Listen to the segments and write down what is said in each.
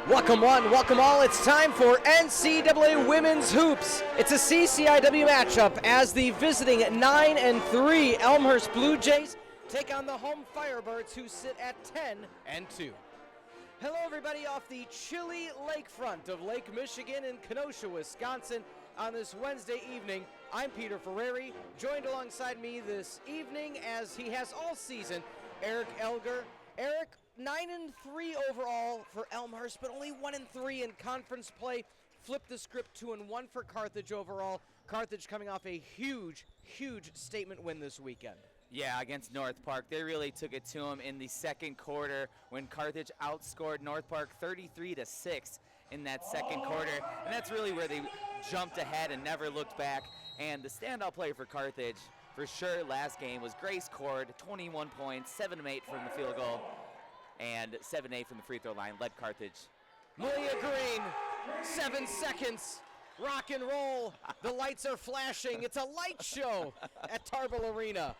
Welcome one, welcome all. It's time for NCAA Women's Hoops. It's a CCIW matchup as the visiting 9-3 Elmhurst Blue Jays take on the home Firebirds, who sit at 10-2. Hello everybody off the chilly lakefront of Lake Michigan in Kenosha, Wisconsin on this Wednesday evening. I'm Peter Ferreri, joined alongside me this evening as he has all season, Eric Elger. Eric, 9-3 overall for Elmhurst, but only 1-3 in conference play. Flipped the script 2-1 for Carthage overall. Carthage coming off a huge statement win this weekend. Yeah, against North Park. They really took it to them in the second quarter when Carthage outscored North Park 33-6 in that second quarter. And that's really where they jumped ahead and never looked back. And the standout player for Carthage, for sure, last game was Grace Cord, 21 points, 7 of 8 from the field goal, and 7-8 from the free throw line, led Carthage. Malia Green, 7 seconds, rock and roll. The lights are flashing. It's a light show at Tarble Arena.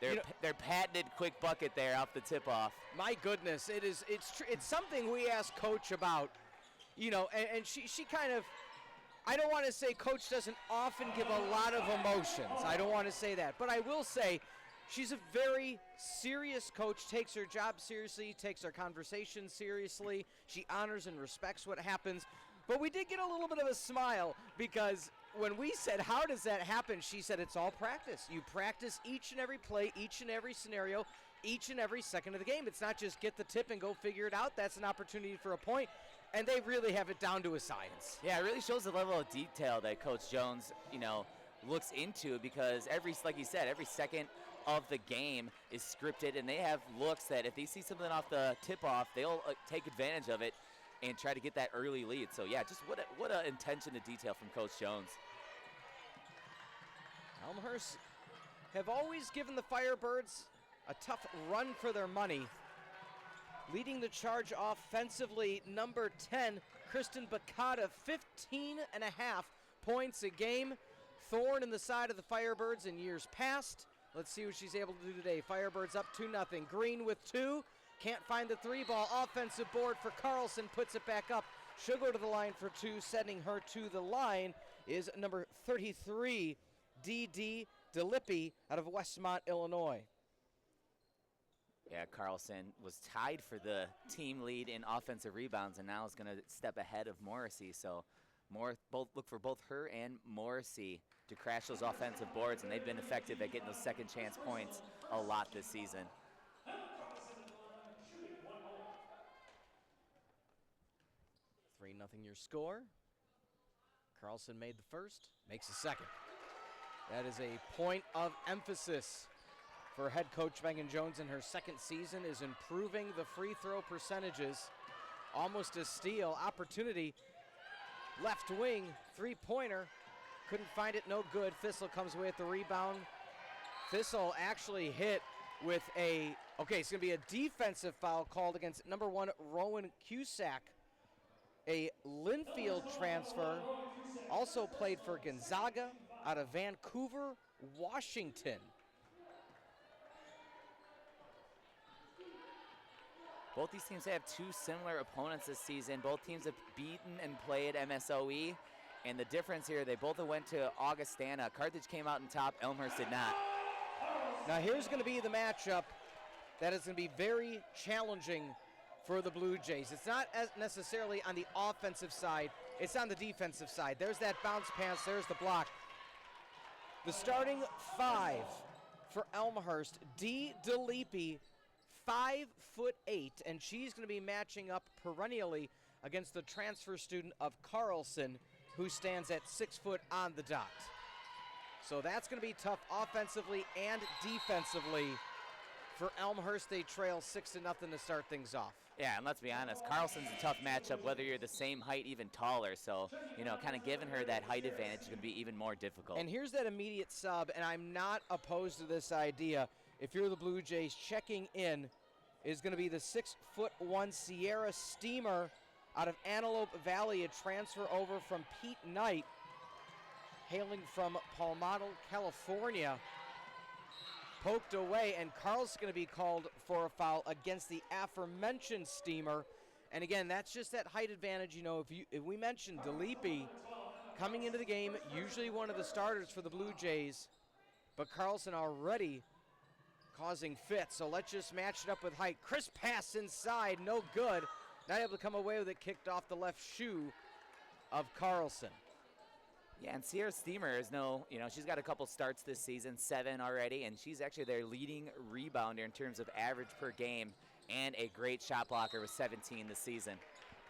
Their patented quick bucket there off the tip-off. My goodness, it's something we asked Coach about, and she kind of, I don't want to say Coach doesn't often give a lot of emotions. I don't want to say that, but I will say she's a very serious coach, takes her job seriously, takes her conversation seriously. She honors and respects what happens. But we did get a little bit of a smile because when we said, how does that happen? She said, it's all practice. You practice each and every play, each and every scenario, each and every second of the game. It's not just get the tip and go figure it out. That's an opportunity for a point. And they really have it down to a science. Yeah, it really shows the level of detail that Coach Jones, looks into, because like you said, every second of the game is scripted, and they have looks that if they see something off the tip-off, they'll take advantage of it and try to get that early lead. So yeah, just what a attention to detail from Coach Jones. Elmhurst have always given the Firebirds a tough run for their money. Leading the charge offensively, number 10, Kristen Bacata, 15.5 points a game. Thorn in the side of the Firebirds in years past. Let's see what she's able to do today. Firebirds up 2-0. Green with 2. Can't find the 3-ball. Offensive board for Carlson. Puts it back up. She'll go to the line for 2. Sending her to the line is number 33, D.D. DeLippi out of Westmont, Illinois. Yeah, Carlson was tied for the team lead in offensive rebounds, and now is going to step ahead of Morrissey. So look for both her and Morrissey to crash those offensive boards, and they've been effective at getting those second chance points a lot this season. 3-0 your score. Carlson made the first, makes the second. That is a point of emphasis for head coach Megan Jones in her second season, is improving the free throw percentages. Almost a steal opportunity. Left wing, three-pointer. Couldn't find it, no good. Thistle comes away with the rebound. Thistle actually hit with it's going to be a defensive foul called against number 1, Rowan Cusack. A Linfield transfer, also played for Gonzaga out of Vancouver, Washington. Both these teams have two similar opponents this season. Both teams have beaten and played MSOE. And the difference here, they both went to Augustana. Carthage came out on top, Elmhurst did not. Now here's going to be the matchup that is going to be very challenging for the Blue Jays. It's not as necessarily on the offensive side, it's on the defensive side. There's that bounce pass, there's the block. The starting 5 for Elmhurst, D. DeLippi, 5'8", and she's going to be matching up perennially against the transfer student of Carlson, who stands at 6 foot on the dot. So that's going to be tough offensively and defensively for Elmhurst. They trail 6-0 to start things off. Yeah, and let's be honest, Carlson's a tough matchup whether you're the same height, even taller. So, kind of giving her that height advantage is going to be even more difficult. And here's that immediate sub, and I'm not opposed to this idea. If you're the Blue Jays, checking in is going to be the 6'1" Sierra Steamer out of Antelope Valley, a transfer over from Pete Knight, hailing from Palmado, California. Poked away, and Carl's going to be called for a foul against the aforementioned Steamer. And again, that's just that height advantage. You know, if we mentioned DeLippe coming into the game, usually one of the starters for the Blue Jays, but Carlson already causing fits. So let's just match it up with height. Crisp pass inside, no good. Not able to come away with it, kicked off the left shoe of Carlson. Yeah, and Sierra Steamer is she's got a couple starts this season, 7 already, and she's actually their leading rebounder in terms of average per game, and a great shot blocker with 17 this season.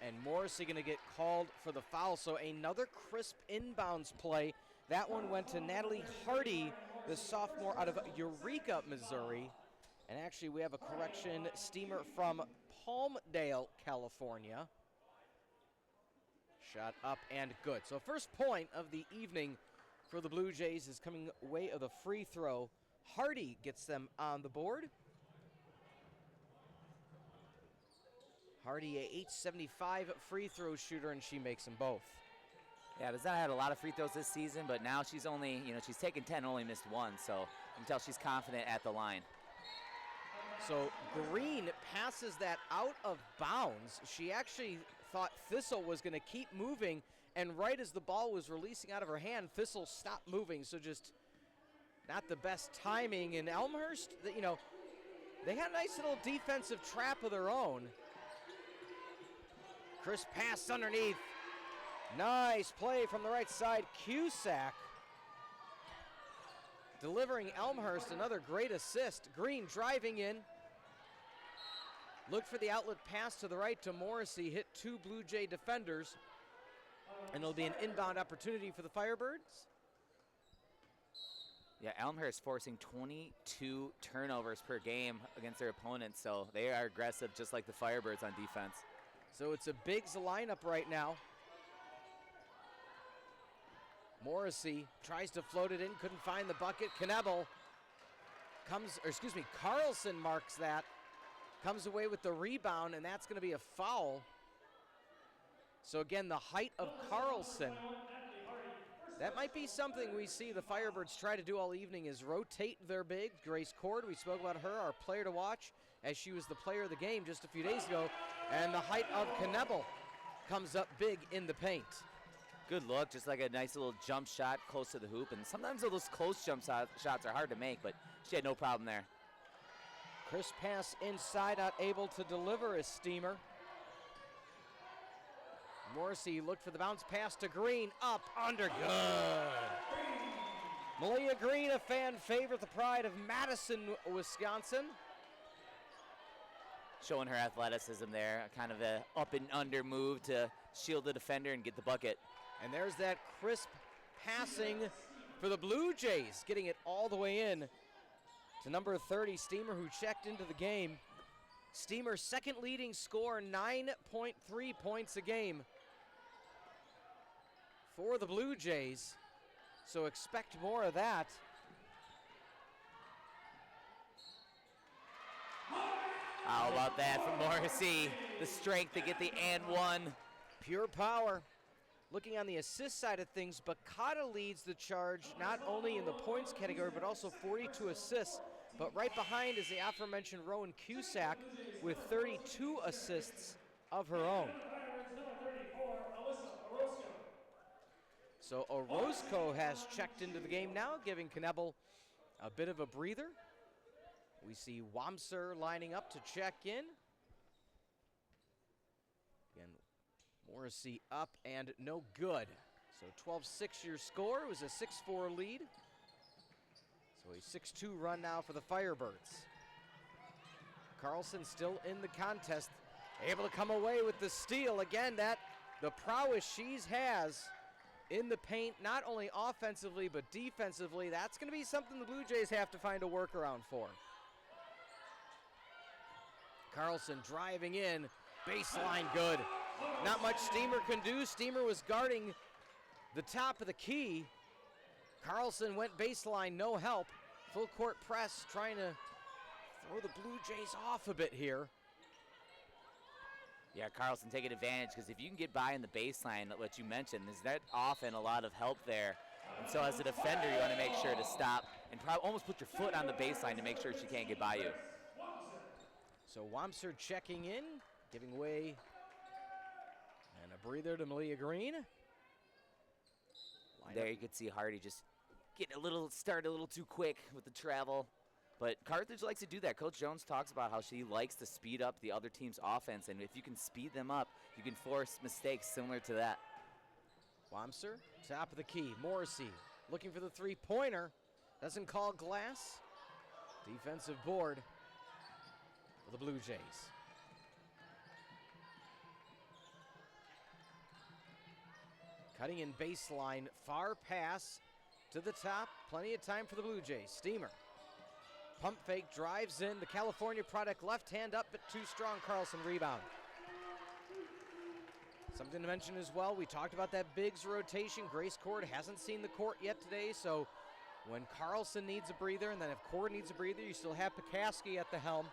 And Morrissey going to get called for the foul, so another crisp inbounds play. That one went to Natalie Hardy, the sophomore out of Eureka, Missouri. And actually, we have a correction, Steamer from Palmdale, California. Shot up and good. So first point of the evening for the Blue Jays is coming way of the free throw. Hardy gets them on the board. Hardy, a .875 free throw shooter, and she makes them both. Yeah, does not had a lot of free throws this season, but now she's only, she's taken 10, only missed 1, so you can tell she's confident at the line. So Green passes that out of bounds. She actually thought Thistle was going to keep moving, and right as the ball was releasing out of her hand, Thistle stopped moving, so just not the best timing. And Elmhurst, they had a nice little defensive trap of their own. Crisp pass underneath. Nice play from the right side. Cusack delivering Elmhurst another great assist. Green driving in. Look for the outlet pass to the right to Morrissey. Hit 2 Blue Jay defenders. And it'll be an inbound opportunity for the Firebirds. Yeah, Elmhurst forcing 22 turnovers per game against their opponents, so they are aggressive just like the Firebirds on defense. So it's a Biggs lineup right now. Morrissey tries to float it in, couldn't find the bucket. Carlson marks that. Comes away with the rebound, and that's going to be a foul. So again, the height of Carlson. That might be something we see the Firebirds try to do all evening, is rotate their big. Grace Cord, we spoke about her, our player to watch, as she was the player of the game just a few days ago. And the height of Knebel comes up big in the paint. Good look, just like a nice little jump shot close to the hoop. And sometimes those close jump shots are hard to make, but she had no problem there. Crisp pass inside, not able to deliver a Steamer. Morrissey looked for the bounce pass to Green, up, under, good. Malia Green, a fan favorite, the pride of Madison, Wisconsin. Showing her athleticism there, kind of a up and under move to shield the defender and get the bucket. And there's that crisp passing for the Blue Jays, getting it all the way in to number 30, Steamer, who checked into the game. Steamer's second leading score, 9.3 points a game for the Blue Jays. So expect more of that. How about that from Morrissey? The strength to get the and one. Pure power. Looking on the assist side of things, Bakata leads the charge not only in the points category, but also 42 assists. But right behind is the aforementioned Rowan Cusack with 32 assists of her own. So Orozco has checked into the game now, giving Knebel a bit of a breather. We see Wamser lining up to check in. Again, Morrissey up and no good. So 12-6 your score. It was a 6-4 lead. So a 6-2 run now for the Firebirds. Carlson still in the contest, able to come away with the steal. Again, the prowess she has in the paint, not only offensively but defensively. That's going to be something the Blue Jays have to find a workaround for. Carlson driving in, baseline good. Not much Steamer can do. Steamer was guarding the top of the key. Carlson went baseline, no help. Full court press, trying to throw the Blue Jays off a bit here. Yeah, Carlson taking advantage, because if you can get by in the baseline, what you mentioned, there's not often a lot of help there. And so as a defender, you want to make sure to stop and almost put your foot on the baseline to make sure she can't get by you. So Wamser checking in, giving way And a breather to Malia Green. There you could see Hardy just getting started a little too quick with the travel. But Carthage likes to do that. Coach Jones talks about how she likes to speed up the other team's offense, and if you can speed them up, you can force mistakes similar to that. Wamser, top of the key. Morrissey looking for the three-pointer. Doesn't call glass. Defensive board for the Blue Jays. Cutting in baseline, far pass to the top. Plenty of time for the Blue Jays. Steamer. Pump fake, drives in. The California product left hand up, but too strong. Carlson rebound. Something to mention as well, we talked about that Biggs rotation. Grace Cord hasn't seen the court yet today, so when Carlson needs a breather, and then if Cord needs a breather, you still have Pekaski at the helm.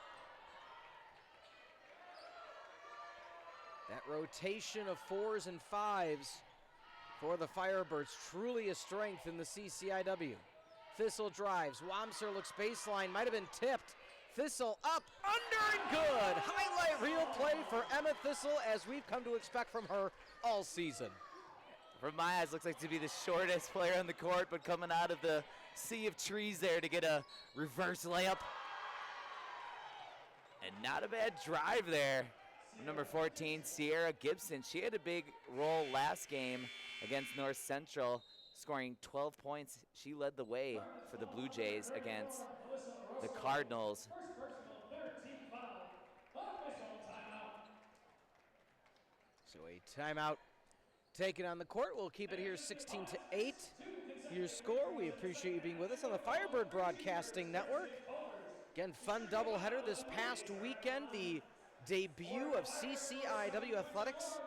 That rotation of 4s and 5s for the Firebirds, truly a strength in the CCIW. Thistle drives, Wamser looks baseline, might have been tipped. Thistle up, under and good. Highlight reel play for Emma Thistle, as we've come to expect from her all season. From my eyes, looks like to be the shortest player on the court, but coming out of the sea of trees there to get a reverse layup. And not a bad drive there. Number 14, Sierra Gibson. She had a big role last game against North Central, scoring 12 points. She led the way for the Blue Jays against the Cardinals. So a timeout taken on the court. We'll keep it here 16-8. Your score. We appreciate you being with us on the Firebird Broadcasting Network. Again, fun doubleheader this past weekend. The debut of CCIW Athletics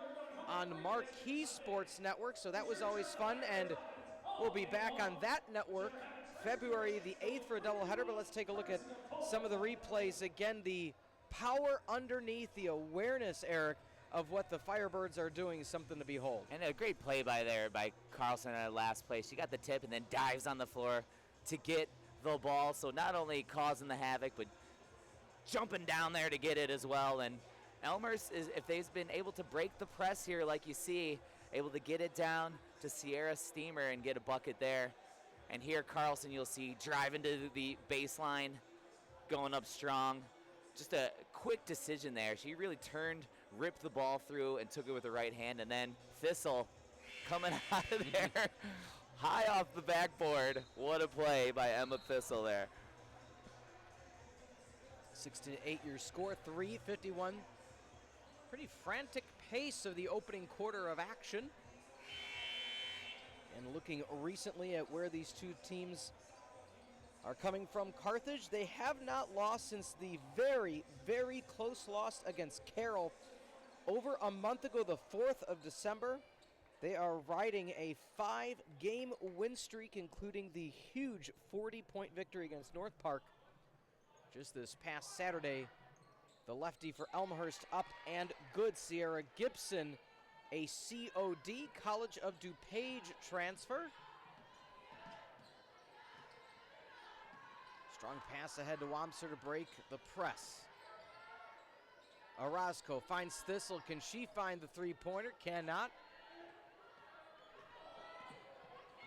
on Marquee Sports Network. So that was always fun, and we'll be back on that network February the 8th for a doubleheader, but let's take a look at some of the replays. Again, the power underneath, the awareness, Eric, of what the Firebirds are doing is something to behold. And a great play by Carlson in that last play. She got the tip and then dives on the floor to get the ball. So not only causing the havoc, but jumping down there to get it as well. And Elmhurst, if they've been able to break the press here like you see, able to get it down to Sierra Steamer and get a bucket there. And here Carlson, you'll see, driving to the baseline, going up strong. Just a quick decision there. She really turned, ripped the ball through, and took it with the right hand. And then Thistle coming out of there, high off the backboard. What a play by Emma Thistle there. 16-8 your score, 3:51. Pretty frantic pace of the opening quarter of action. And looking recently at where these two teams are coming from, Carthage, they have not lost since the very, very close loss against Carroll over a month ago, the 4th of December. They are riding a 5-game win streak, including the huge 40-point victory against North Park just this past Saturday. The lefty for Elmhurst up and good. Sierra Gibson, a COD, College of DuPage transfer. Strong pass ahead to Wamser to break the press. Orozco finds Thistle. Can she find the three-pointer? Cannot.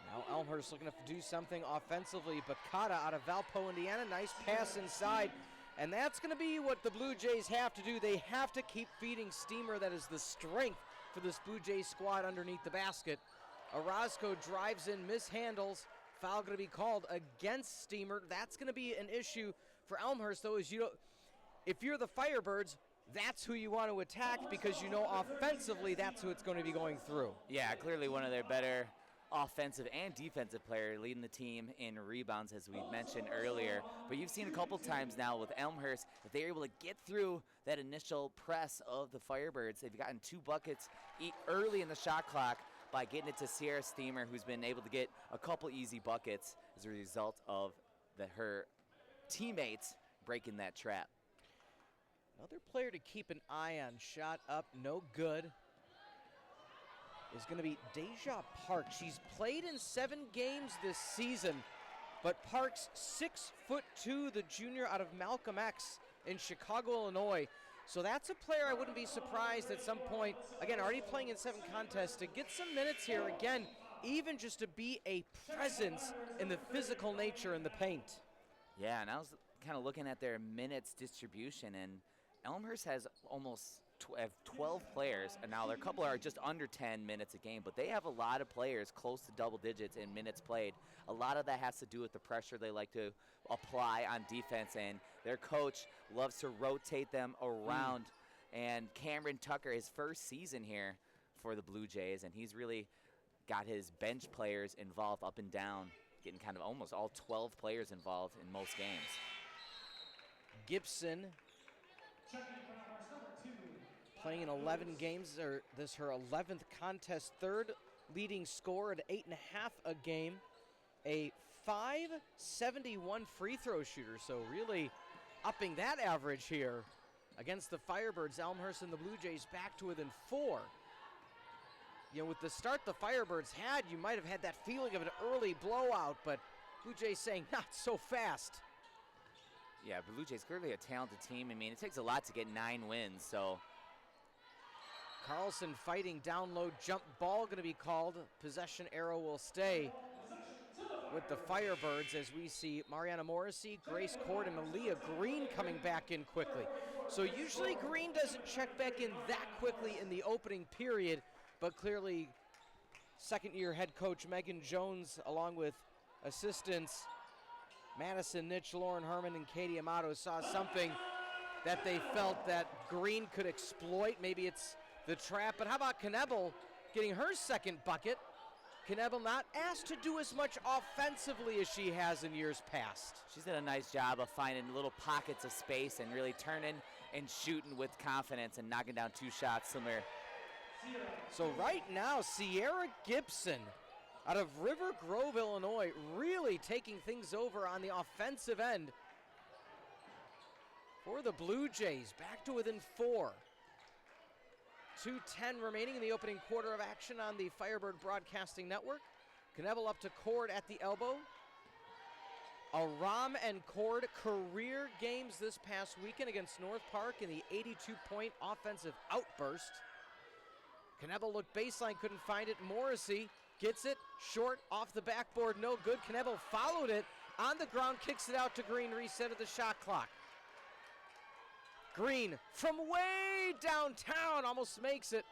Now Elmhurst looking to do something offensively. Bacata out of Valpo, Indiana. Nice pass inside. And that's going to be what the Blue Jays have to do. They have to keep feeding Steamer. That is the strength for this Blue Jays squad underneath the basket. Orozco drives in, mishandles. Foul going to be called against Steamer. That's going to be an issue for Elmhurst, though, is if you're the Firebirds, that's who you want to attack, because you know offensively that's who it's going to be going through. Yeah, clearly one of their better offensive and defensive player, leading the team in rebounds, as we mentioned earlier. But you've seen a couple times now with Elmhurst, if they're able to get through that initial press of the Firebirds, they've gotten 2 buckets early in the shot clock by getting it to Sierra Steamer, who's been able to get a couple easy buckets as a result of her teammates breaking that trap. Another player to keep an eye on, shot up, no good, is going to be Deja Park. She's played in 7 games this season, but Park's 6'2", the junior out of Malcolm X in Chicago, Illinois, So that's a player I wouldn't be surprised at some point, again, already playing in 7 contests, to get some minutes here again, even just to be a presence in the physical nature in the paint. Yeah, and I was kind of looking at their minutes distribution, and Elmhurst has almost 12 players, and now their couple are just under 10 minutes a game, but they have a lot of players close to double digits in minutes played. A lot of that has to do with the pressure they like to apply on defense, and their coach loves to rotate them around. And Cameron Tucker, his first season here for the Blue Jays, and he's really got his bench players involved up and down, getting kind of almost all 12 players involved in most games. Gibson playing in 11 games, or this her 11th contest, 3rd leading scorer at 8.5 a game, a .571 free throw shooter, so really upping that average here against the Firebirds. Elmhurst and the Blue Jays back to within 4. You know, with the start the Firebirds had, you might have had that feeling of an early blowout, but Blue Jays saying not so fast. Yeah, Blue Jays clearly a talented team. I mean, it takes a lot to get 9 wins, so. Carlson fighting down low, jump ball going to be called. Possession arrow will stay with the Firebirds as we see Mariana Morrissey, Grace Cord, and Aaliyah Green coming back in quickly. So usually Green doesn't check back in that quickly in the opening period, but clearly second-year head coach Megan Jones, along with assistants Madison Nitch, Lauren Herman, and Katie Amato, saw something that they felt that Green could exploit. Maybe it's the trap, but how about Knebel getting her second bucket? Knebel not asked to do as much offensively as she has in years past. She's done a nice job of finding little pockets of space and really turning and shooting with confidence and knocking down 2 shots similar. So right now, Sierra Gibson out of River Grove, Illinois, really taking things over on the offensive end for the Blue Jays. Back to within 4. 2:10 remaining in the opening quarter of action on the Firebird Broadcasting Network. Knebel up to Cord at the elbow. Aram and Cord career games this past weekend against North Park in the 82-point offensive outburst. Knebel looked baseline, couldn't find it. Morrissey gets it short off the backboard, no good. Knebel followed it on the ground, kicks it out to Green, reset of the shot clock. Green from way downtown almost makes it.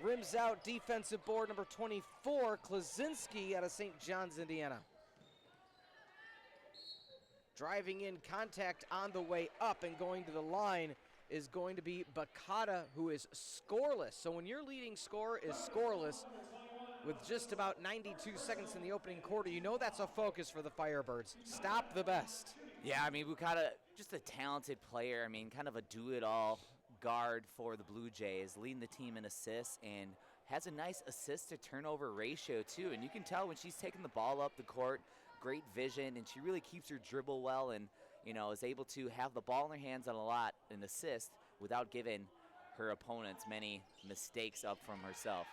Rims out defensive board number 24, Klaczynski out of St. John's, Indiana. Driving in, contact on the way up, and going to the line is going to be Bakata, who is scoreless. So when your leading scorer is scoreless with just about 92 seconds in the opening quarter, you know that's a focus for the Firebirds. Stop the best. Yeah, I mean, Bakata, just a talented player. I mean, kind of a do-it-all guard for the Blue Jays, leading the team in assists and has a nice assist-to-turnover ratio, too. And you can tell when she's taking the ball up the court, great vision, and she really keeps her dribble well and, you know, is able to have the ball in her hands on a lot and assist without giving her opponents many mistakes up from herself.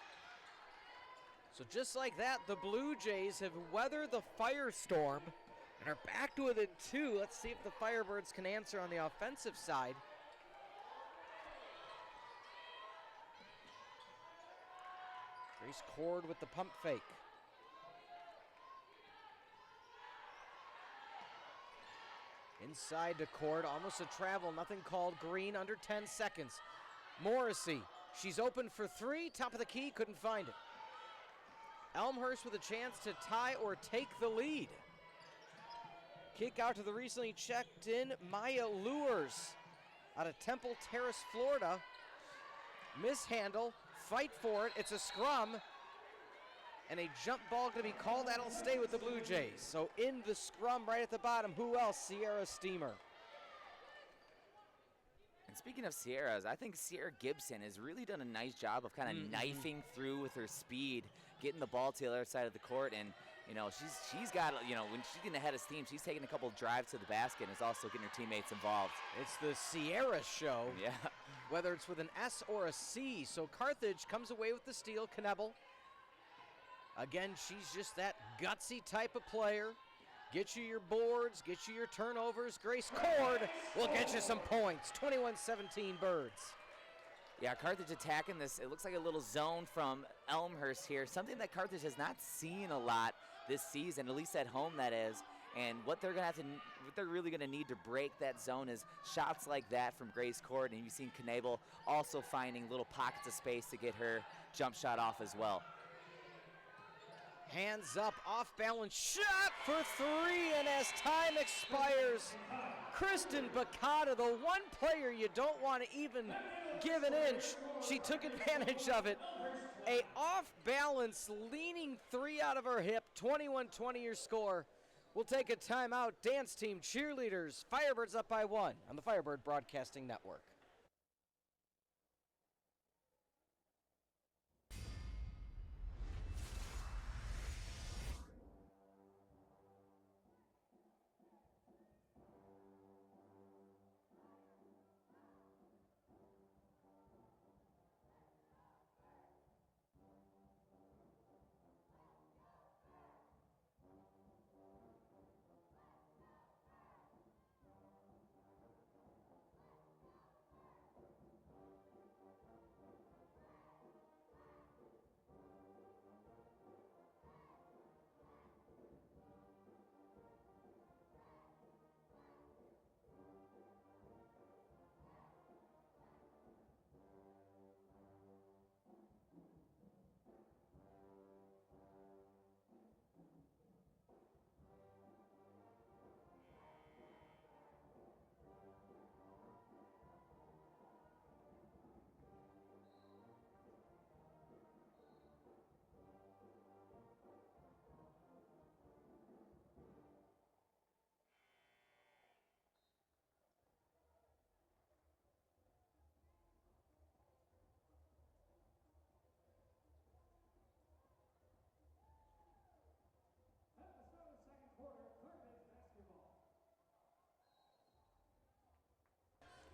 So just like that, the Blue Jays have weathered the firestorm and are back to within 2. Let's see if the Firebirds can answer on the offensive side. Grace Cord with the pump fake. Inside to Cord, almost a travel, nothing called. Green under 10 seconds. Morrissey, she's open for 3, top of the key, couldn't find it. Elmhurst with a chance to tie or take the lead. Kick out to the recently checked in Maya Lures out of Temple Terrace, Florida. Mishandle, fight for it, it's a scrum, and a jump ball going to be called. That'll stay with the Blue Jays. So in the scrum right at the bottom, who else? Sierra Steamer. And speaking of Sierras, I think Sierra Gibson has really done a nice job of kind of knifing through with her speed, getting the ball to the other side of the court, and you know, she's got, you know, when she's getting ahead of steam, she's taking a couple drives to the basket and is also getting her teammates involved. It's the Sierra show. Yeah. Whether it's with an S or a C. So Carthage comes away with the steal. Knebel. Again, she's just that gutsy type of player. get you your boards, get you your turnovers. Grace Cord will get you some points. 21-17 Birds. Yeah, Carthage attacking this. It looks like a little zone from Elmhurst here, something that Carthage has not seen a lot this season, at least at home that is. And what they're really gonna need to break that zone is shots like that from Grace Cord, and you've seen Knabel also finding little pockets of space to get her jump shot off as well. Hands up, off balance, shot for three, and as time expires, Kristen Bacata, the one player you don't want to even give an inch, she took advantage of it. A off balance, leaning three out of her hip, 21-20 your score. We'll take a timeout. Dance team, cheerleaders, Firebirds up by 1 on the Firebird Broadcasting Network.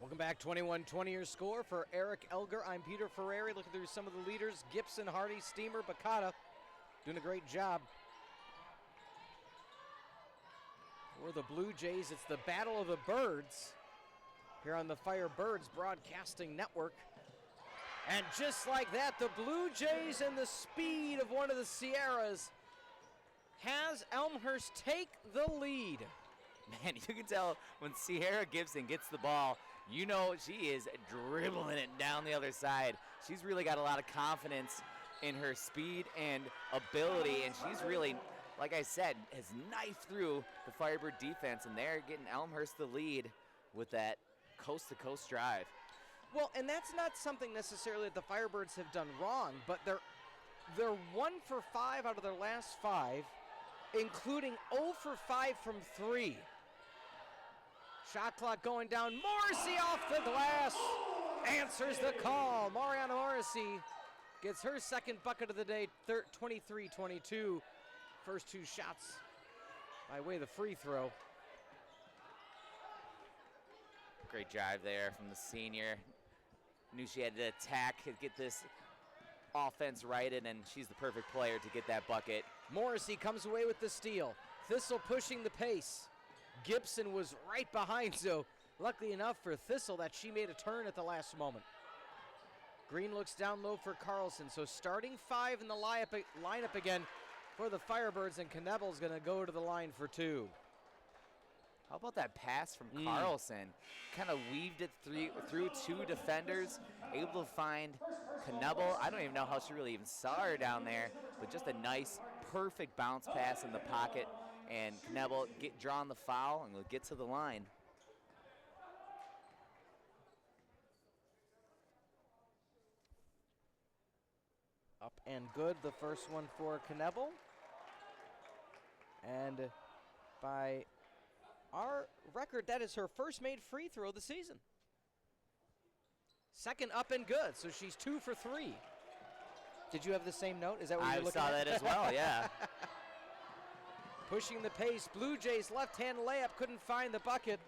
Welcome back, 21-20 your score for Eric Elger. I'm Peter Ferreri, looking through some of the leaders. Gibson, Hardy, Steamer, Bacata, doing a great job. For the Blue Jays, it's the Battle of the Birds here on the Firebirds Broadcasting Network. And just like that, the Blue Jays and the speed of one of the Sierras has Elmhurst take the lead. Man, you can tell when Sierra Gibson gets the ball, you know she is dribbling it down the other side. She's really got a lot of confidence in her speed and ability, and she's really, like I said, has knifed through the Firebird defense, and they're getting Elmhurst the lead with that coast-to-coast drive. Well, and that's not something necessarily that the Firebirds have done wrong, but they're 1 for 5 out of their last 5, including 0 for 5 from 3. Shot clock going down. Morrissey off the glass. Answers the call. Mariana Morrissey gets her second bucket of the day, 23-22. First 2 shots by way of the free throw. Great drive there from the senior. Knew she had to attack, get this offense righted, and she's the perfect player to get that bucket. Morrissey comes away with the steal. Thistle pushing the pace. Gibson was right behind, so luckily enough for Thistle that she made a turn at the last moment. Green looks down low for Carlson, so starting 5 in the lineup again for the Firebirds, and Knebel's going to go to the line for 2. How about that pass from Carlson? Kind of weaved it through 2 defenders, able to find Knebel. I don't even know how she really even saw her down there, but just a nice, perfect bounce pass in the pocket. And Knebel drawn the foul and will get to the line. Up and good, the first one for Knebel. And by our record, that is her first made free throw of the season. Second up and good, so she's 2 for 3. Did you have the same note? Is that what you're looking at? I saw that as well, yeah. Pushing the pace, Blue Jays left-hand layup, couldn't find the bucket.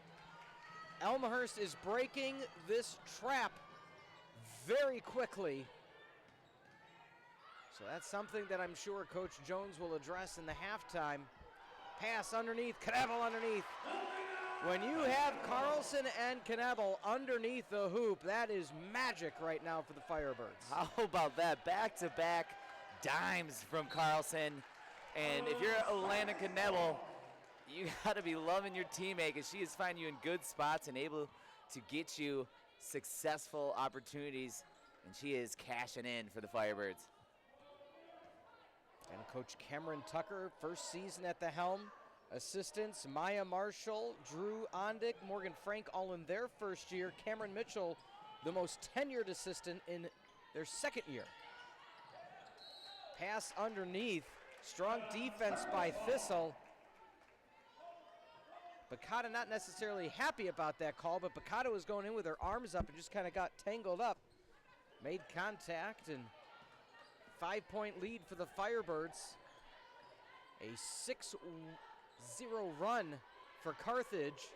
Elmhurst is breaking this trap very quickly. So that's something that I'm sure Coach Jones will address in the halftime Pass underneath, Knebel underneath. When you have Carlson and Knebel underneath the hoop, that is magic right now for the Firebirds. How about that? Back-to-back dimes from Carlson. And if you're Alana Knebel, you got to be loving your teammate because she is finding you in good spots and able to get you successful opportunities. And she is cashing in for the Firebirds. And Coach Cameron Tucker, first season at the helm. Assistants Maya Marshall, Drew Ondick, Morgan Frank, all in their first year. Cameron Mitchell, the most tenured assistant in their second year. Pass underneath, strong defense by Thistle. Bakata not necessarily happy about that call, but Bakata was going in with her arms up and just kind of got tangled up. Made contact, and 5-point lead for the Firebirds. A 6-0 run for Carthage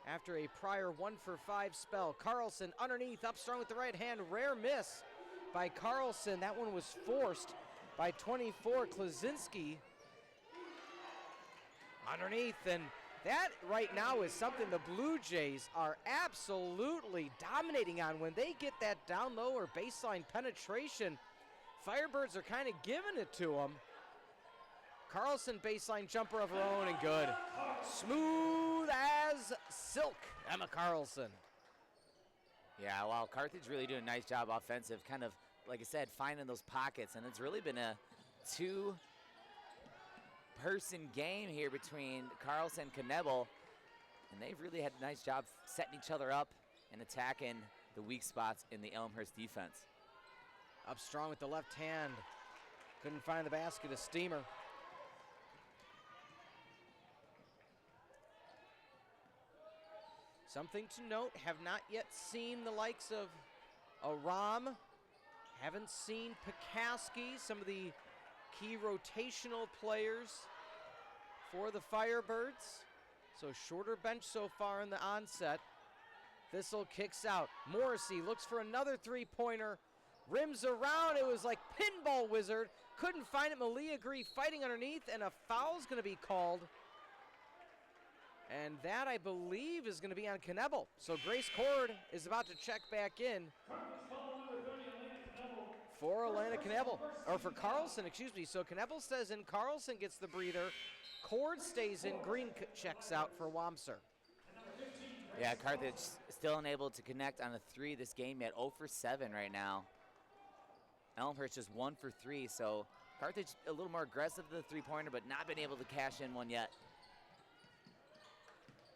after a prior 1-for-5 spell. Carlson underneath, up strong with the right hand. Rare miss by Carlson. That one was forced by 24, Klaczynski. Underneath, and that right now is something the Blue Jays are absolutely dominating on. When they get that down low or baseline penetration, Firebirds are kind of giving it to them. Carlson baseline jumper of her own and good. Smooth as silk, Emma Carlson. Yeah, well, Carthage really doing a nice job offensive, kind of, like I said, finding those pockets. And it's really been a two-person game here between Carlson and Knebel. And they've really had a nice job setting each other up and attacking the weak spots in the Elmhurst defense. Up strong with the left hand. Couldn't find the basket, a steamer. Something to note, have not yet seen the likes of Aram. Haven't seen Pekoski, some of the key rotational players for the Firebirds. So shorter bench so far in the onset. Thistle kicks out. Morrissey looks for another three-pointer. Rims around, it was like Pinball Wizard. Couldn't find it, Malia Gree fighting underneath, and a foul's gonna be called. And that, I believe, is gonna be on Knebel. So Grace Cord is about to check back in for Alana Knebel, or for Carlson, excuse me. So Knebel stays in, Carlson gets the breather, Cord stays in, Green checks out for Wamser. Yeah, Carthage still unable to connect on a three this game yet, 0 for 7 right now. Elmhurst just 1 for 3, so Carthage a little more aggressive to the three-pointer, but not been able to cash in one yet.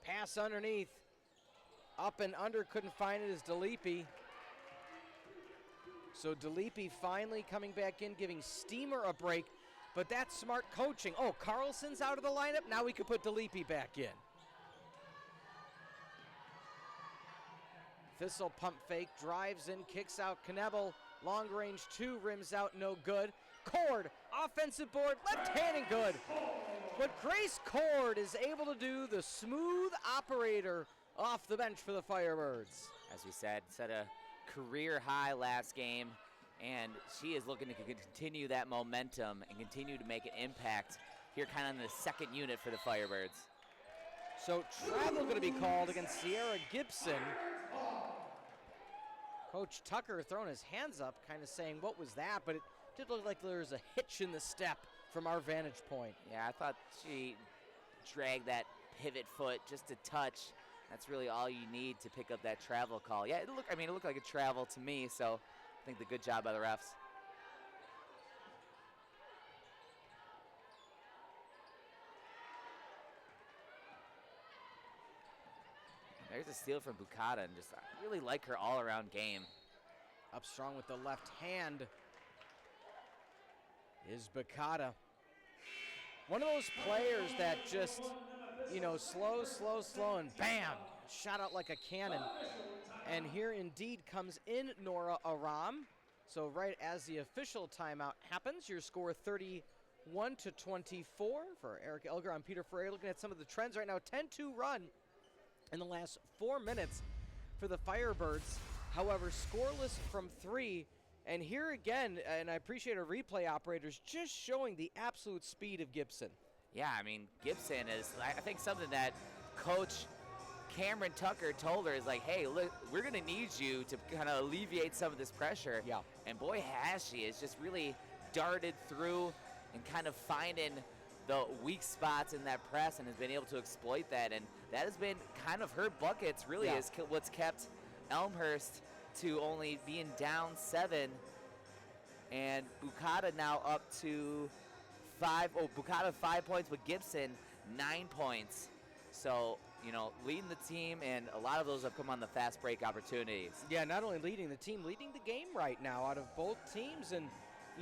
Pass underneath, up and under, couldn't find it, is DeLippe. So DeLippe finally coming back in, giving Steamer a break, but that's smart coaching. Oh, Carlson's out of the lineup, now we can put DeLippe back in. Thistle pump fake, drives in, kicks out Knebel. Long range two, rims out, no good. Cord, offensive board, left hand and good. But Grace Cord is able to do the smooth operator off the bench for the Firebirds. As we said, set a career high last game, and she is looking to continue that momentum and continue to make an impact here kind of in the second unit for the Firebirds. So travel going to be called against Sierra Gibson. Coach Tucker throwing his hands up, kind of saying, what was that? But it did look like there was a hitch in the step from our vantage point. Yeah, I thought she dragged that pivot foot just a touch. That's really all you need to pick up that travel call. Yeah, it looked like a travel to me, so I think the good job by the refs. There's a steal from Bukata, and just I really like her all-around game. Up strong with the left hand is Bukata. One of those players that just, slow, and bam, shot out like a cannon. And here indeed comes in Nora Aram. So right as the official timeout happens, your score 31-24 for Eric Elger on Peter Ferreri. Looking at some of the trends right now, 10-2 run in the last 4 minutes for the Firebirds. However, scoreless from three. And here again, and I appreciate our replay operators just showing the absolute speed of Gibson. Yeah, I mean, Gibson is, I think, something that Coach Cameron Tucker told her is like, hey, look, we're going to need you to kind of alleviate some of this pressure. Yeah. And boy, has she. It's just really darted through and kind of finding the weak spots in that press and has been able to exploit that. And that has been kind of her buckets, really, is what's kept Elmhurst to only being down 7. And Bukata now up to 5. Oh, Bukata 5 points, but Gibson 9 points. So, you know, leading the team, and a lot of those have come on the fast break opportunities. Yeah, not only leading the team, leading the game right now out of both teams. And,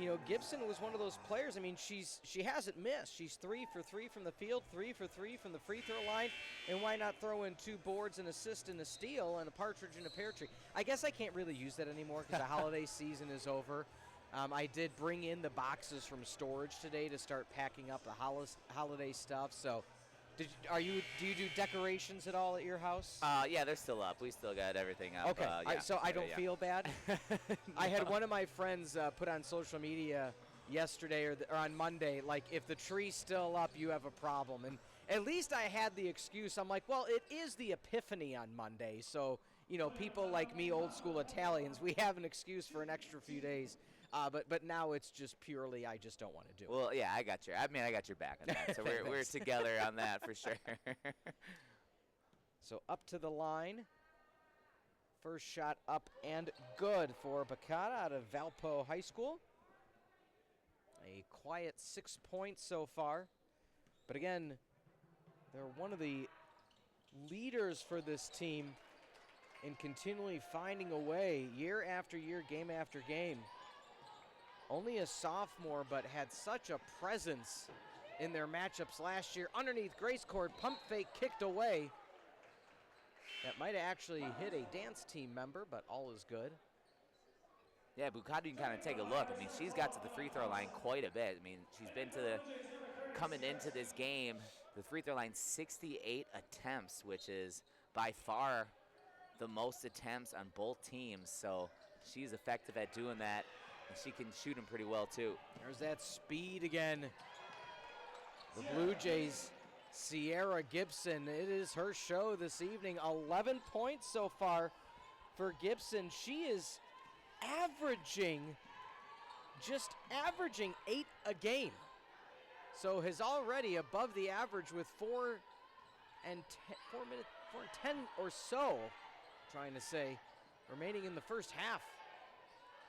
you know, Gibson was one of those players. I mean, she hasn't missed. She's 3 for 3 from the field, 3 for 3 from the free throw line. And why not throw in 2 boards, an assist, and a steal, and a partridge in a pear tree? I guess I can't really use that anymore because the holiday season is over. I did bring in the boxes from storage today to start packing up the holiday stuff. So, do you do decorations at all at your house? Yeah, they're still up. We still got everything up. Okay, so I don't feel bad. I had one of my friends put on social media yesterday or on Monday, like, if the tree's still up, you have a problem. And at least I had the excuse. I'm like, well, it is the Epiphany on Monday, so, you know, people like me, old school Italians, we have an excuse for an extra few days. But now it's just purely I just don't want to do it. Well, yeah, I got your back on that. So we're together on that for sure. So up to the line. First shot up and good for Bacata out of Valpo High School. A quiet 6 points so far. But again, they're one of the leaders for this team in continually finding a way year after year, game after game. Only a sophomore, but had such a presence in their matchups last year. Underneath Grace Court, pump fake kicked away. That might have actually hit a dance team member, but all is good. Yeah, Bukati can kind of take a look. I mean, she's got to the free throw line quite a bit. I mean, she's been coming into this game, the free throw line 68 attempts, which is by far the most attempts on both teams. So she's effective at doing that. And she can shoot him pretty well, too. There's that speed again. The Blue Jays, Sierra Gibson, it is her show this evening. 11 points so far for Gibson. She is just averaging 8 a game. So is already above the average with 4 and 10 or so, trying to say, remaining in the first half.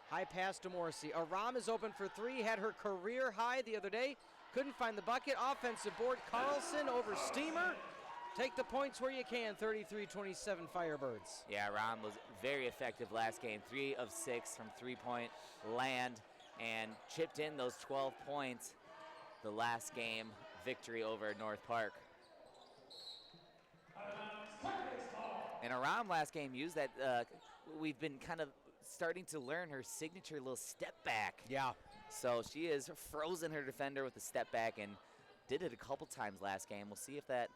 High pass to Morrissey. Aram is open for 3. Had her career high the other day. Couldn't find the bucket. Offensive board. Carlson over Steamer. Take the points where you can. 33-27 Firebirds. Yeah, Aram was very effective last game. 3 of 6 from three-point land and chipped in those 12 points the last game victory over North Park. And Aram last game used that. We've been kind of starting to learn her signature little step back. Yeah. So she is frozen her defender with the step back and did it a couple times last game. We'll see if that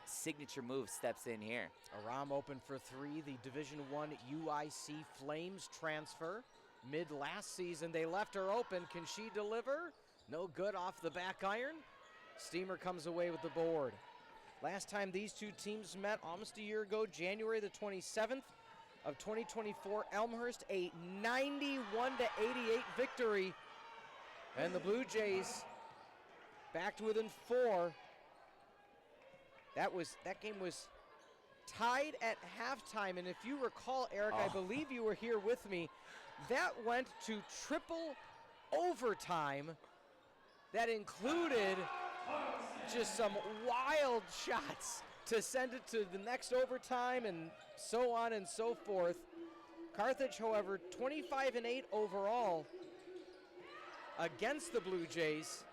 signature move steps in here. Aram open for 3. The Division I UIC Flames transfer. Mid last season, they left her open. Can she deliver? No good off the back iron. Steamer comes away with the board. Last time these two teams met almost a year ago, January the 27th. Of 2024, Elmhurst, a 91-88 victory. And the Blue Jays back to within 4. That game was tied at halftime, and if you recall, Eric, I believe you were here with me, that went to triple overtime. That included just some wild shots to send it to the next overtime and so on and so forth. Carthage, however, 25-8 overall against the Blue Jays.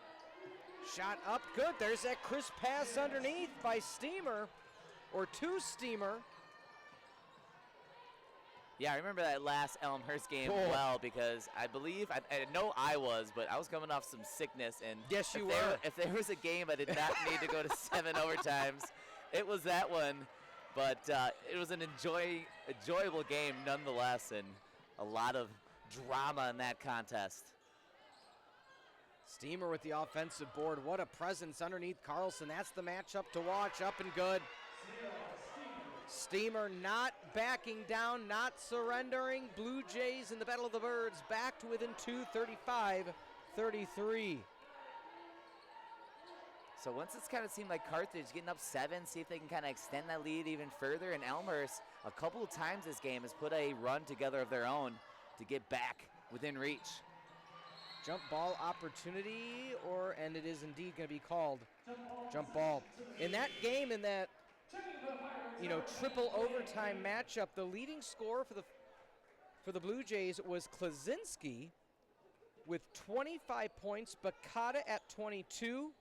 Shot up good. There's that crisp pass underneath by Steamer, or to Steamer. Yeah, I remember that last Elmhurst game well because I believe, I know I was, but I was coming off some sickness. And yes, you were. If there was a game I did not need to go to 7 overtimes, it was that one. But it was an enjoyable game nonetheless, and a lot of drama in that contest. Steamer with the offensive board. What a presence underneath Carlson. That's the matchup to watch. Up and good. Steamer not backing down, not surrendering. Blue Jays in the Battle of the Birds back to within 2, 35-33. So once it's kind of seemed like Carthage getting up 7, see if they can kind of extend that lead even further. And Elmhurst, a couple of times this game, has put a run together of their own to get back within reach. Jump ball opportunity, and it is indeed going to be called jump ball. In that game, in that triple overtime matchup, the leading scorer for the Blue Jays was Klaczynski with 25 points, Bakata at 22.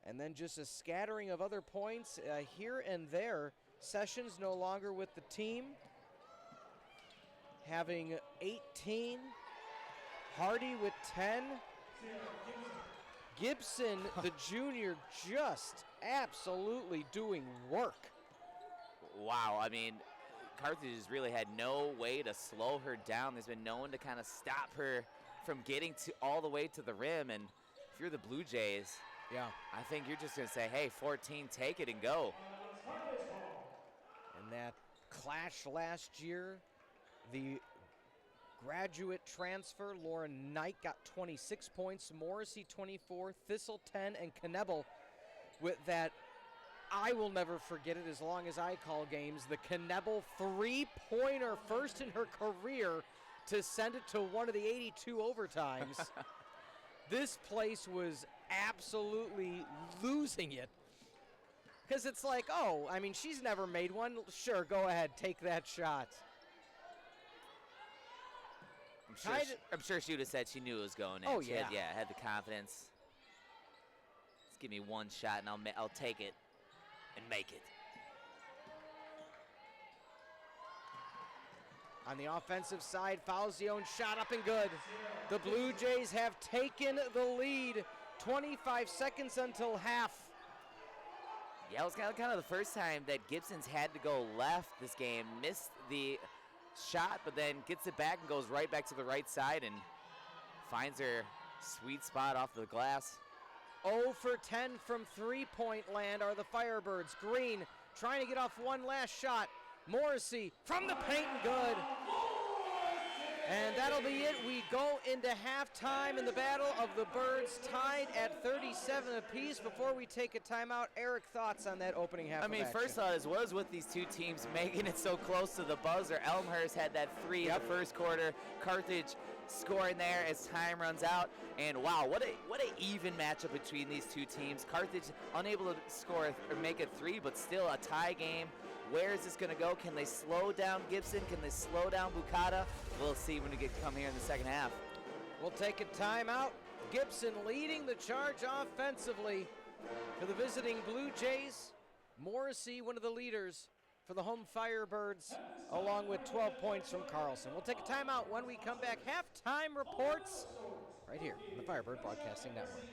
And then just a scattering of other points here and there. Sessions no longer with the team, having 18. Hardy with 10. Gibson, the junior, just absolutely doing work. Wow, I mean, Carthage has really had no way to slow her down. There's been no one to kind of stop her from getting to all the way to the rim. And if you're the Blue Jays, yeah, I think you're just going to say, hey, 14, take it and go. And that clash last year, the graduate transfer, Lauren Knight, got 26 points, Morrissey 24, Thistle 10, and Knebel with that, I will never forget it as long as I call games, the Knebel three-pointer, first in her career, to send it to one of the 82 overtimes. This place was absolutely losing it. Because it's like, oh, I mean, she's never made one. Sure, go ahead, take that shot. I'm sure she would have said she knew it was going in. Oh, She yeah. had the confidence. Just give me one shot and I'll take it and make it. On the offensive side, Falzione shot up and good. The Blue Jays have taken the lead. 25 seconds until half. Yeah, it was kind of the first time that Gibson's had to go left this game. Missed the shot, but then gets it back and goes right back to the right side and finds her sweet spot off the glass. 0 for 10 from three-point land are the Firebirds. Green trying to get off one last shot. Morrissey from the paint and good. And that'll be it. We go into halftime in the Battle of the Birds, tied at 37 apiece. Before we take a timeout, Eric, thoughts on that opening half I mean, of action? first thought is, what is with these two teams making it so close to the buzzer? Elmhurst had that three in the first quarter. Carthage scoring there as time runs out. And wow, what a even matchup between these two teams. Carthage unable to score or make it three, but still a tie game. Where is this going to go? Can they slow down Gibson? Can they slow down Bukata? We'll see when we come here in the second half. We'll take a timeout. Gibson leading the charge offensively for the visiting Blue Jays. Morrissey, one of the leaders for the home Firebirds, along with 12 points from Carlson. We'll take a timeout when we come back. Halftime reports right here on the Firebird Broadcasting Network.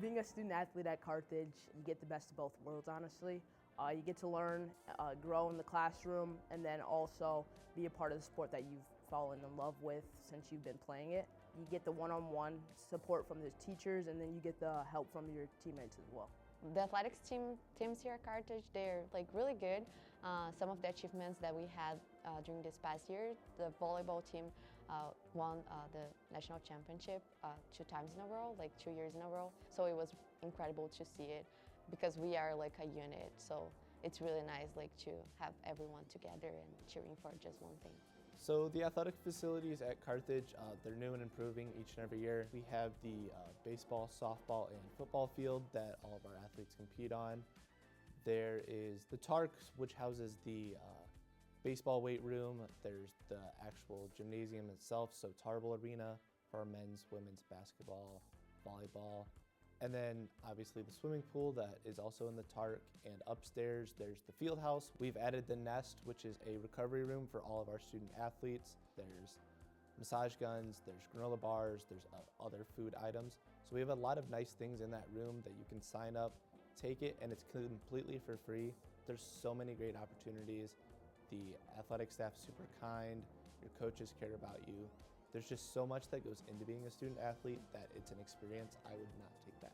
Being a student athlete at Carthage, you get the best of both worlds, honestly. You get to learn, grow in the classroom, and then also be a part of the sport that you've fallen in love with since you've been playing it. You get the one-on-one support from the teachers, and then you get the help from your teammates as well. The athletics teams here at Carthage, they're like really good. Some of the achievements that we had during this past year, the volleyball team won the national championship 2 times in a row, like 2 years in a row. So it was incredible to see it because we are like a unit. So it's really nice like to have everyone together and cheering for just one thing. So the athletic facilities at Carthage, they're new and improving each and every year. We have the baseball, softball, and football field that all of our athletes compete on. There is the Tark, which houses the baseball weight room. There's the actual gymnasium itself, so Tarble Arena for our men's, women's basketball, volleyball. And then obviously the swimming pool that is also in the Tark, and upstairs there's the field house. We've added the Nest, which is a recovery room for all of our student athletes. There's massage guns, there's granola bars, there's other food items. So we have a lot of nice things in that room that you can sign up, take it, and it's completely for free. There's so many great opportunities. The athletic staff's super kind, your coaches care about you. There's just so much that goes into being a student athlete that it's an experience I would not take back.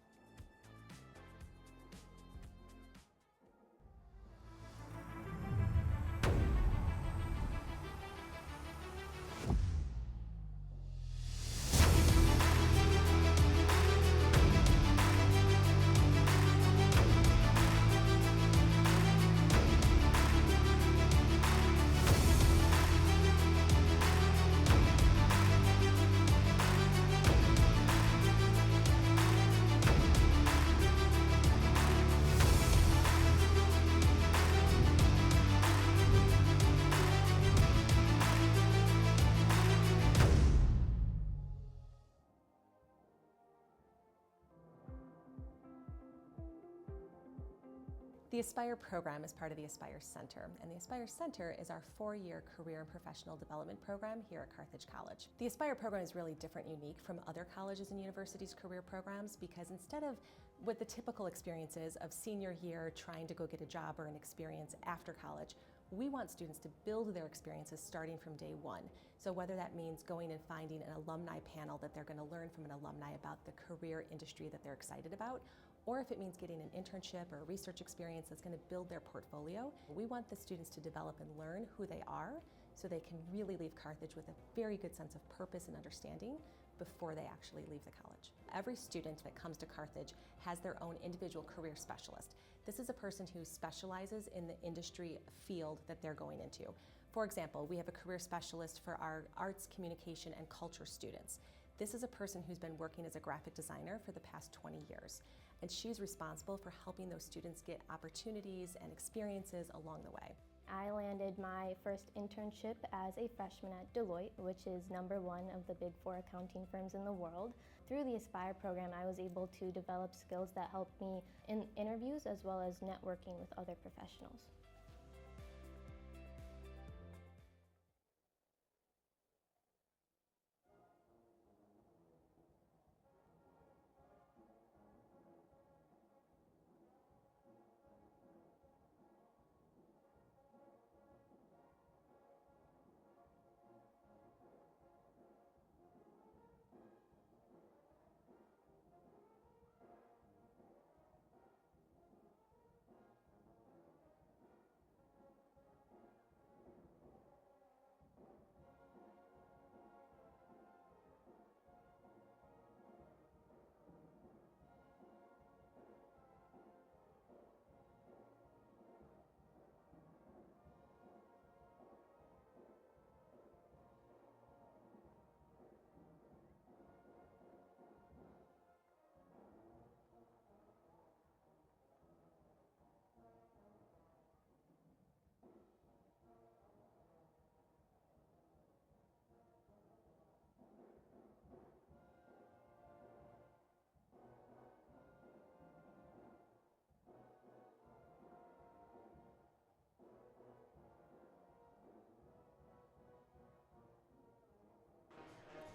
The Aspire program is part of the Aspire Center, and the Aspire Center is our 4-year career and professional development program here at Carthage College. The Aspire program is really different and unique from other colleges and universities' career programs because instead of what the typical experiences of senior year trying to go get a job or an experience after college, we want students to build their experiences starting from day one. So whether that means going and finding an alumni panel that they're going to learn from an alumni about the career industry that they're excited about, or if it means getting an internship or a research experience that's going to build their portfolio, we want the students to develop and learn who they are so they can really leave Carthage with a very good sense of purpose and understanding before they actually leave the college. Every student that comes to Carthage has their own individual career specialist. This is a person who specializes in the industry field that they're going into. For example, we have a career specialist for our arts, communication, and culture students. This is a person who's been working as a graphic designer for the past 20 years, and she's responsible for helping those students get opportunities and experiences along the way. I landed my first internship as a freshman at Deloitte, which is #1 of the Big 4 accounting firms in the world. Through the Aspire program, I was able to develop skills that helped me in interviews as well as networking with other professionals.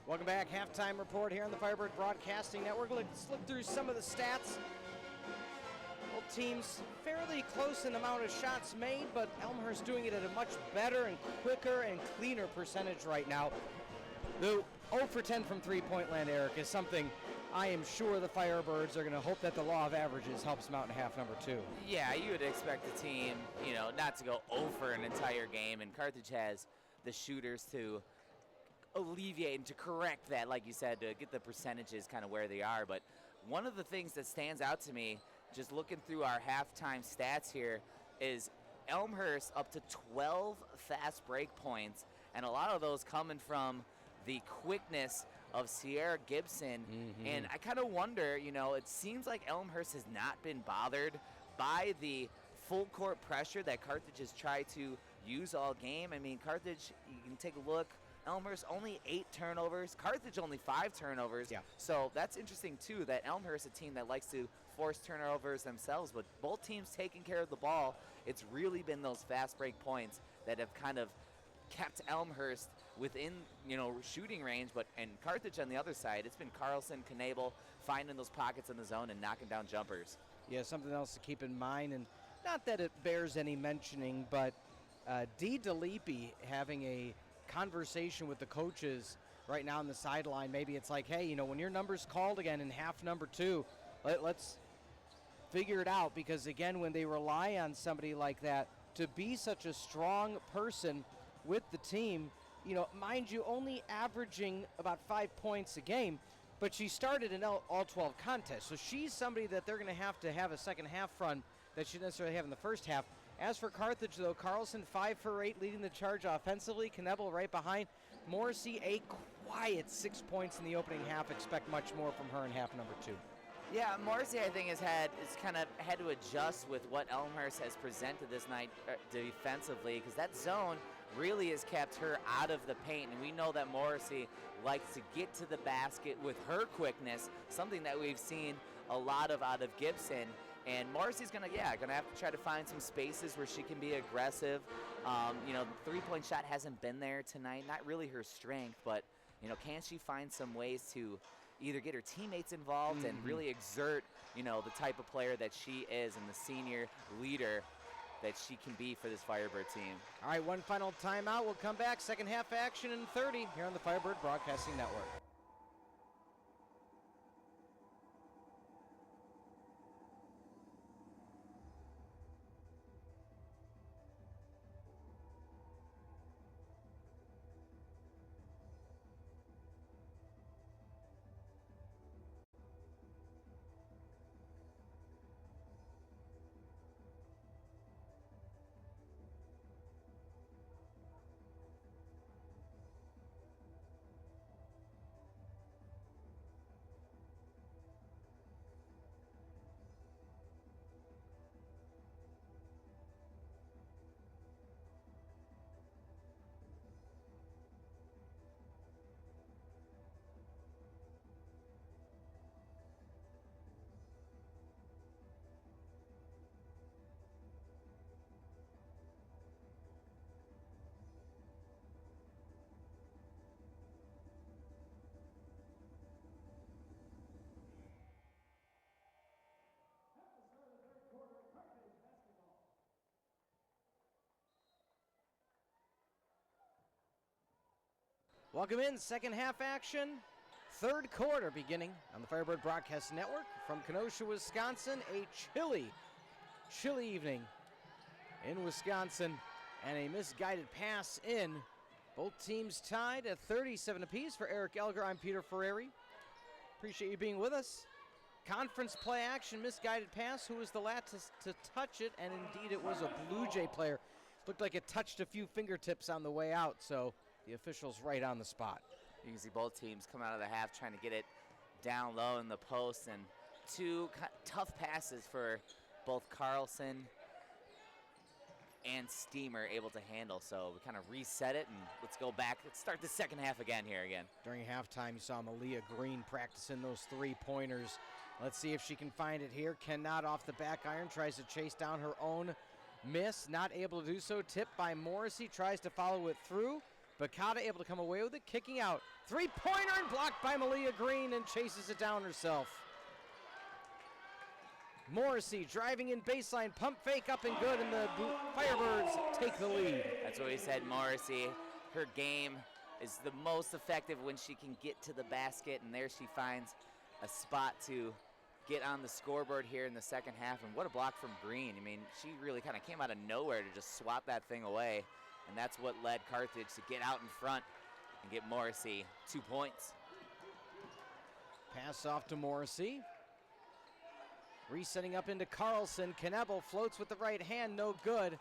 Welcome back. Halftime report here on the Firebird Broadcasting Network. Let's look through some of the stats. Both teams fairly close in amount of shots made, but Elmhurst doing it at a much better and quicker and cleaner percentage right now. The 0 for 10 from three-point land, Eric, is something I am sure the Firebirds are going to hope that the law of averages helps them out in half number 2. Yeah, you would expect the team, not to go over an entire game, and Carthage has the shooters to alleviate and to correct that, like you said, to get the percentages kind of where they are. But one of the things that stands out to me, just looking through our halftime stats here, is Elmhurst up to 12 fast break points, and a lot of those coming from the quickness of Sierra Gibson. And I kind of wonder, it seems like Elmhurst has not been bothered by the full court pressure that Carthage has tried to use all game. I mean, Carthage, you can take a look, Elmhurst only 8 turnovers, Carthage only 5 turnovers. Yeah. So that's interesting too, that Elmhurst, a team that likes to force turnovers themselves, but both teams taking care of the ball. It's really been those fast break points that have kind of kept Elmhurst within, shooting range, and Carthage on the other side, it's been Carlson, Knable finding those pockets in the zone and knocking down jumpers. Yeah, something else to keep in mind, and not that it bears any mentioning, but Dee DeLepe having a conversation with the coaches right now on the sideline. Maybe it's like, hey, when your number's called again in half number 2, let's figure it out, because again, when they rely on somebody like that to be such a strong person with the team, mind you, only averaging about 5 points a game, but she started an all-12 contest, so she's somebody that they're going to have a second half run that she didn't necessarily have in the first half. As for Carthage, though, Carlson 5 for 8 leading the charge offensively. Knebel right behind. Morrissey a quiet 6 points in the opening half. Expect much more from her in half number 2. Yeah, Morrissey, I think, has kind of had to adjust with what Elmhurst has presented this night defensively, because that zone really has kept her out of the paint, and we know that Morrissey likes to get to the basket with her quickness, something that we've seen a lot of out of Gibson. And Morrissey's gonna have to try to find some spaces where she can be aggressive. The three-point shot hasn't been there tonight, not really her strength, but can she find some ways to either get her teammates involved and really exert the type of player that she is and the senior leader that she can be for this Firebird team. All right, one final timeout. We'll come back. Second half action in 30 here on the Firebird Broadcasting Network. Welcome in, second half action, third quarter beginning on the Firebird Broadcast Network from Kenosha, Wisconsin. A chilly evening in Wisconsin, and a misguided pass in. Both teams tied at 37 apiece. For Eric Elger, I'm Peter Ferreri. Appreciate you being with us. Conference play action, misguided pass. Who was the last to touch it? And indeed, it was a Blue Jay player. Looked like it touched a few fingertips on the way out, so the official's right on the spot. You can see both teams come out of the half trying to get it down low in the post, and two tough passes for both Carlson and Steamer able to handle. So we kind of reset it, and let's go back. Let's start the second half again here again. During halftime, you saw Malia Green practicing those three-pointers. Let's see if she can find it here. Cannot off the back iron, tries to chase down her own miss. Not able to do so. Tipped by Morrissey, tries to follow it through. Bakata able to come away with it, kicking out. Three-pointer and blocked by Malia Green and chases it down herself. Morrissey driving in baseline, pump fake up and good, and the Firebirds take the lead. That's what we said, Morrissey. Her game is the most effective when she can get to the basket, and there she finds a spot to get on the scoreboard here in the second half. And what a block from Green. I mean, she really kind of came out of nowhere to just swat that thing away, and that's what led Carthage to get out in front and get Morrissey 2 points. Pass off to Morrissey. Resetting up into Carlson. Knebel floats with the right hand, no good.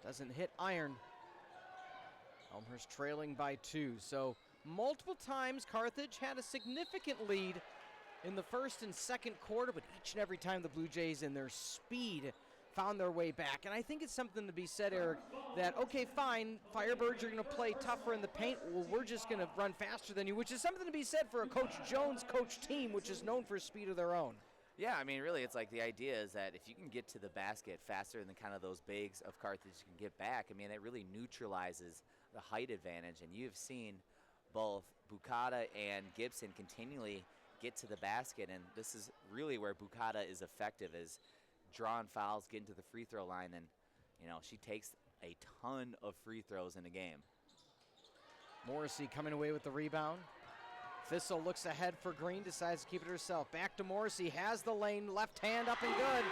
Doesn't hit iron. Elmhurst trailing by 2. So multiple times Carthage had a significant lead in the first and second quarter, but each and every time the Blue Jays in their speed found their way back. And I think it's something to be said, Eric, that, okay, fine, Firebirds are going to play tougher in the paint. Well, we're just going to run faster than you, which is something to be said for a Coach Jones coach team, which is known for speed of their own. Yeah, I mean, really, it's like the idea is that if you can get to the basket faster than kind of those bigs of Carthage can get back, I mean, it really neutralizes the height advantage. And you've seen both Bukata and Gibson continually get to the basket, and this is really where Bukata is effective, is drawing fouls, getting to the free throw line, and, you know, she takes a ton of free throws in a game. Morrissey coming away with the rebound. Thistle looks ahead for Green, decides to keep it herself. Back to Morrissey, has the lane, left hand up and good.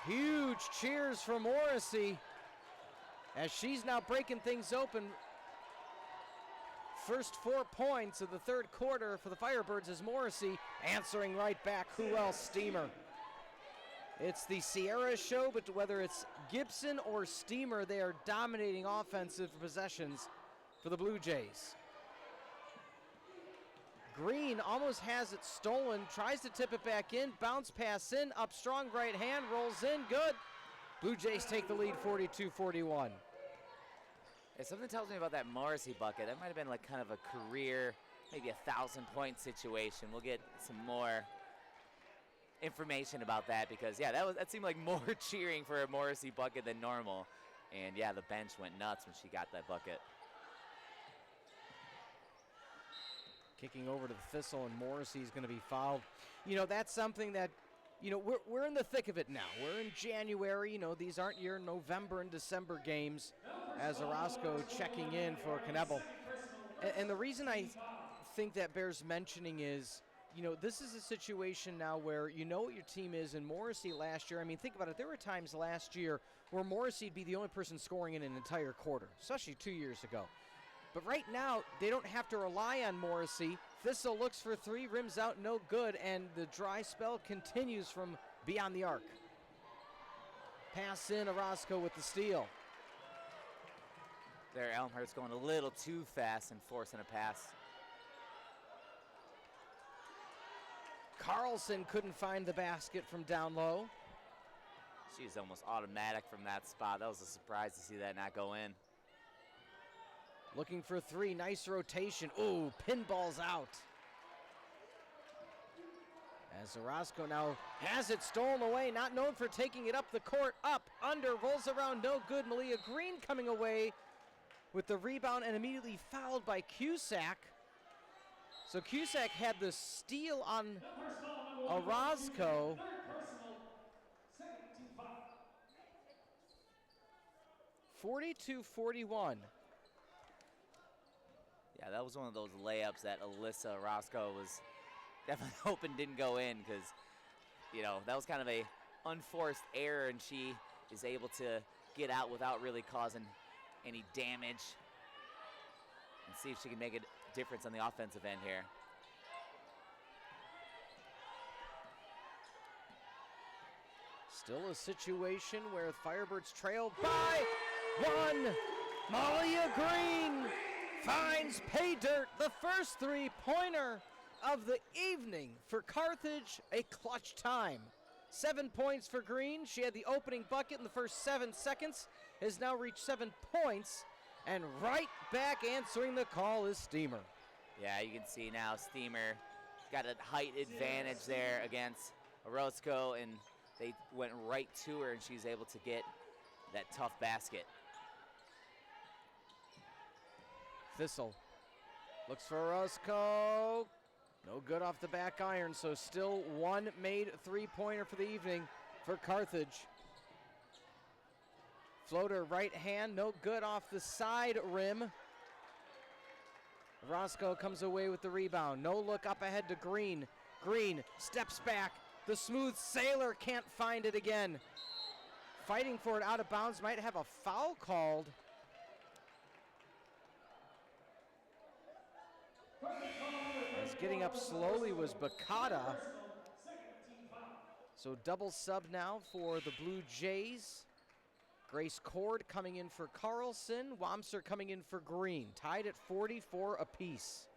Huge cheers for Morrissey as she's now breaking things open. First 4 points of the third quarter for the Firebirds is Morrissey answering right back. Who else? Steamer. It's the Sierra show, but whether it's Gibson or Steamer, they are dominating offensive possessions for the Blue Jays. Green almost has it stolen, tries to tip it back in, bounce pass in, up strong right hand, rolls in, good. Blue Jays take the lead 42-41. Yeah, something tells me about that Morrissey bucket. That might have been like kind of a career, maybe 1,000-point situation. We'll get some more information about that because, yeah, that seemed like more cheering for a Morrissey bucket than normal. And, yeah, the bench went nuts when she got that bucket. Kicking over to the Thistle, and Morrissey's going to be fouled. You know, that's something that, you know, we're in the thick of it now. We're in January. You know, these aren't your November and December games, as Orozco checking in for Knebel. And the reason I think that bears mentioning is, you know, this is a situation now where you know what your team is. And Morrissey last year, I mean, think about it. There were times last year where Morrissey'd be the only person scoring in an entire quarter, especially 2 years ago. But right now, they don't have to rely on Morrissey. Thistle looks for three, rims out, no good, and the dry spell continues from beyond the arc. Pass in, Orozco with the steal. There, Elmhurst going a little too fast and forcing a pass. Carlson couldn't find the basket from down low. She's almost automatic from that spot. That was a surprise to see that not go in. Looking for three, nice rotation. Ooh, pinball's out. As Orozco now has it stolen away, not known for taking it up the court, up, under, rolls around, no good. Malia Green coming away with the rebound and immediately fouled by Cusack. So Cusack had the steal on Orozco. (42-41). Yeah, that was one of those layups that Alyssa Orozco was definitely hoping didn't go in because, you know, that was kind of a unforced error, and she is able to get out without really causing any damage and see if she can make a difference on the offensive end here. Still a situation where Firebirds trail by one. Malia Green finds pay dirt, the first three-pointer of the evening for Carthage, a clutch time. 7 points for Green. She had the opening bucket in the first 7 seconds, has now reached 7 points, and right back answering the call is Steamer. Yeah, you can see now Steamer got a height advantage there against Orozco, and they went right to her, and she's able to get that tough basket. Thistle looks for Roscoe. No good off the back iron, so still one made three-pointer for the evening for Carthage. Floater right hand, no good off the side rim. Roscoe comes away with the rebound. No look up ahead to Green. Green steps back. The smooth sailor can't find it again. Fighting for it out of bounds, might have a foul called. As getting up slowly was Bakata. So double sub now for the Blue Jays. Grace Cord coming in for Carlson. Wamser coming in for Green. Tied at 44 apiece.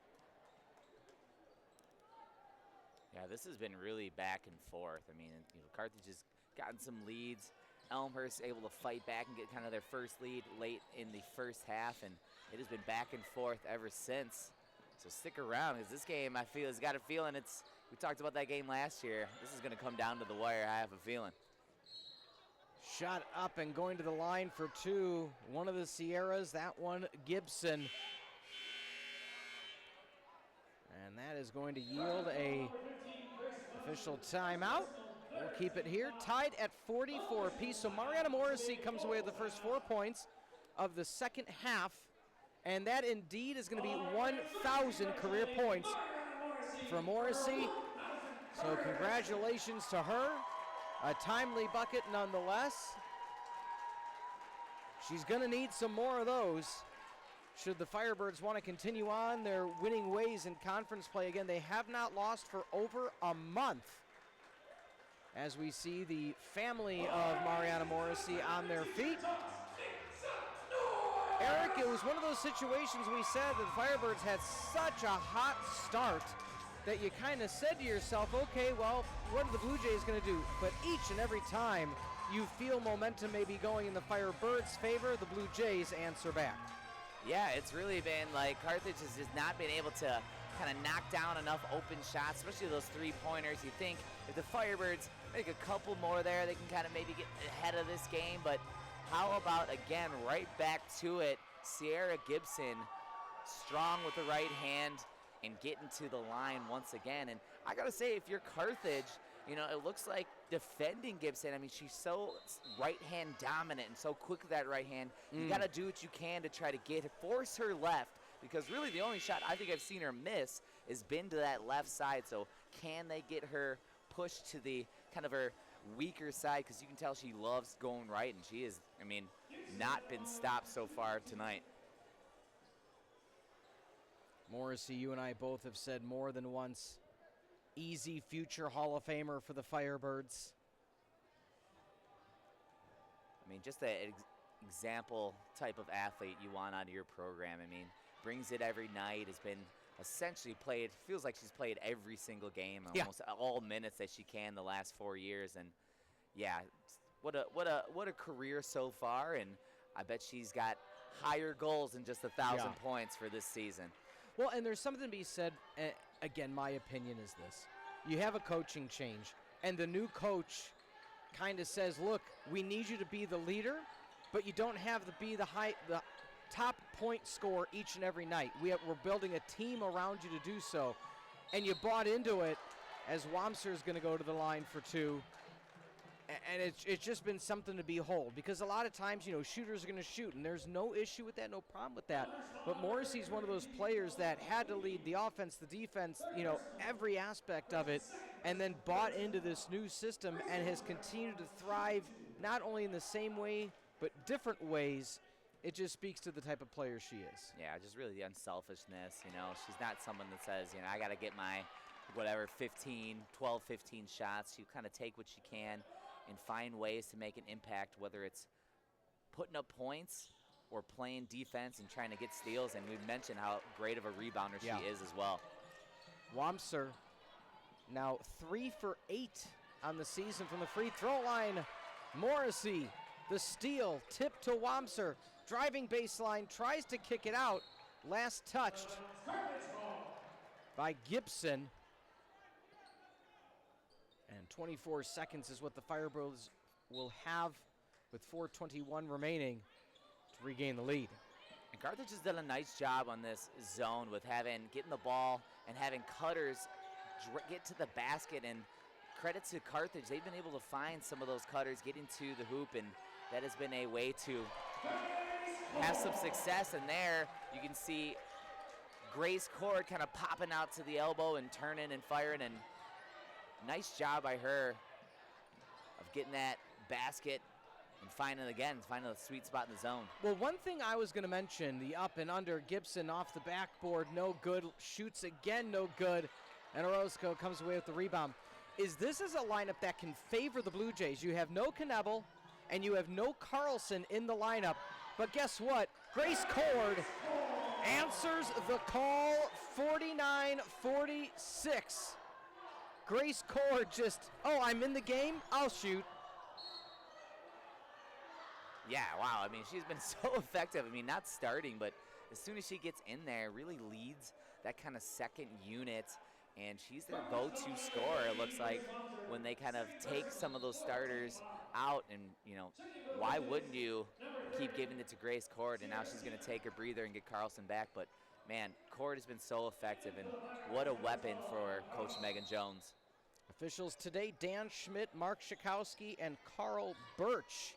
Yeah, this has been really back and forth. I mean, Carthage has gotten some leads. Elmhurst able to fight back and get kind of their first lead late in the first half, and it has been back and forth ever since. So stick around, because this game, I feel, has got a feeling we talked about that game last year. This is going to come down to the wire, I have a feeling. Shot up and going to the line for two. One of the Sierras, that one Gibson. And that is going to yield a official timeout. We'll keep it here, tied at 44 apiece. So Mariana Morrissey comes away with the first 4 points of the second half. And that indeed is going to be 1,000 career points for Morrissey. So congratulations to her. A timely bucket nonetheless. She's going to need some more of those should the Firebirds want to continue on their winning ways in conference play. Again, they have not lost for over a month. As we see the family of Mariana Morrissey on their feet. Eric, it was one of those situations we said that the Firebirds had such a hot start that you kind of said to yourself, okay, well, what are the Blue Jays going to do? But each and every time you feel momentum may be going in the Firebirds' favor, the Blue Jays answer back. Yeah, it's really been like Carthage has just not been able to kind of knock down enough open shots, especially those three-pointers. You think if the Firebirds make a couple more there, they can kind of maybe get ahead of this game. But how about, again, right back to it, Sierra Gibson strong with the right hand and getting to the line once again. And I got to say, if you're Carthage, it looks like defending Gibson. I mean, she's so right-hand dominant and so quick with that right hand. You got to do what you can to try to force her left, because really the only shot I think I've seen her miss has been to that left side. So can they get her pushed to the kind of her weaker side, because you can tell she loves going right, and she is, not been stopped so far tonight. Morrissey, you and I both have said more than once, easy future Hall of Famer for the Firebirds. Just an example type of athlete you want out of your program. Brings it every night, has been essentially played, feels like she's played every single game, almost all minutes that she can the last 4 years. And yeah, what a career so far, and I bet she's got higher goals than just 1,000 points for this season. Well, and there's something to be said, again, my opinion is this. You have a coaching change, and the new coach kind of says, look, we need you to be the leader, but you don't have to be the top point scorer each and every night. We're building a team around you to do so, and you bought into it as Wamser is going to go to the line for two. And it's just been something to behold, because a lot of times, shooters are going to shoot, and there's no issue with that, no problem with that. But Morrissey's one of those players that had to lead the offense, the defense, every aspect of it, and then bought into this new system and has continued to thrive not only in the same way, but different ways. It just speaks to the type of player she is. Yeah, just really the unselfishness. She's not someone that says, I got to get my 12, 15 shots. You kind of take what you can and find ways to make an impact, whether it's putting up points or playing defense and trying to get steals. And we've mentioned how great of a rebounder she is as well. Wamser now 3 for 8 on the season from the free throw line. Morrissey, the steal, tip to Wamser, driving baseline, tries to kick it out. Last touched by Gibson. And 24 seconds is what the Firebirds will have with 4:21 remaining to regain the lead. And Carthage has done a nice job on this zone with getting the ball and having cutters get to the basket. And credit to Carthage, they've been able to find some of those cutters, get into the hoop, and that has been a way to have some success. And there you can see Grace Cord kind of popping out to the elbow and turning and firing, and nice job by her of getting that basket and finding the sweet spot in the zone. Well, one thing I was going to mention, the up and under, Gibson off the backboard, no good, shoots again, no good, and Orozco comes away with the rebound. This is a lineup that can favor the Blue Jays. You have no Knebel, and you have no Carlson in the lineup, but guess what? Grace Cord answers the call, 49-46. Grace Cord I'm in the game, I'll shoot. Yeah, wow, I mean, she's been so effective. I mean, not starting, but as soon as she gets in there, really leads that kind of second unit, and she's their go-to scorer, it looks like, when they kind of take some of those starters out. And, why wouldn't you keep giving it to Grace Cord? And now she's going to take a breather and get Carlson back. But, man, Cord has been so effective, and what a weapon for Coach Megan Jones. Officials today, Dan Schmidt, Mark Schakowsky, and Carl Birch.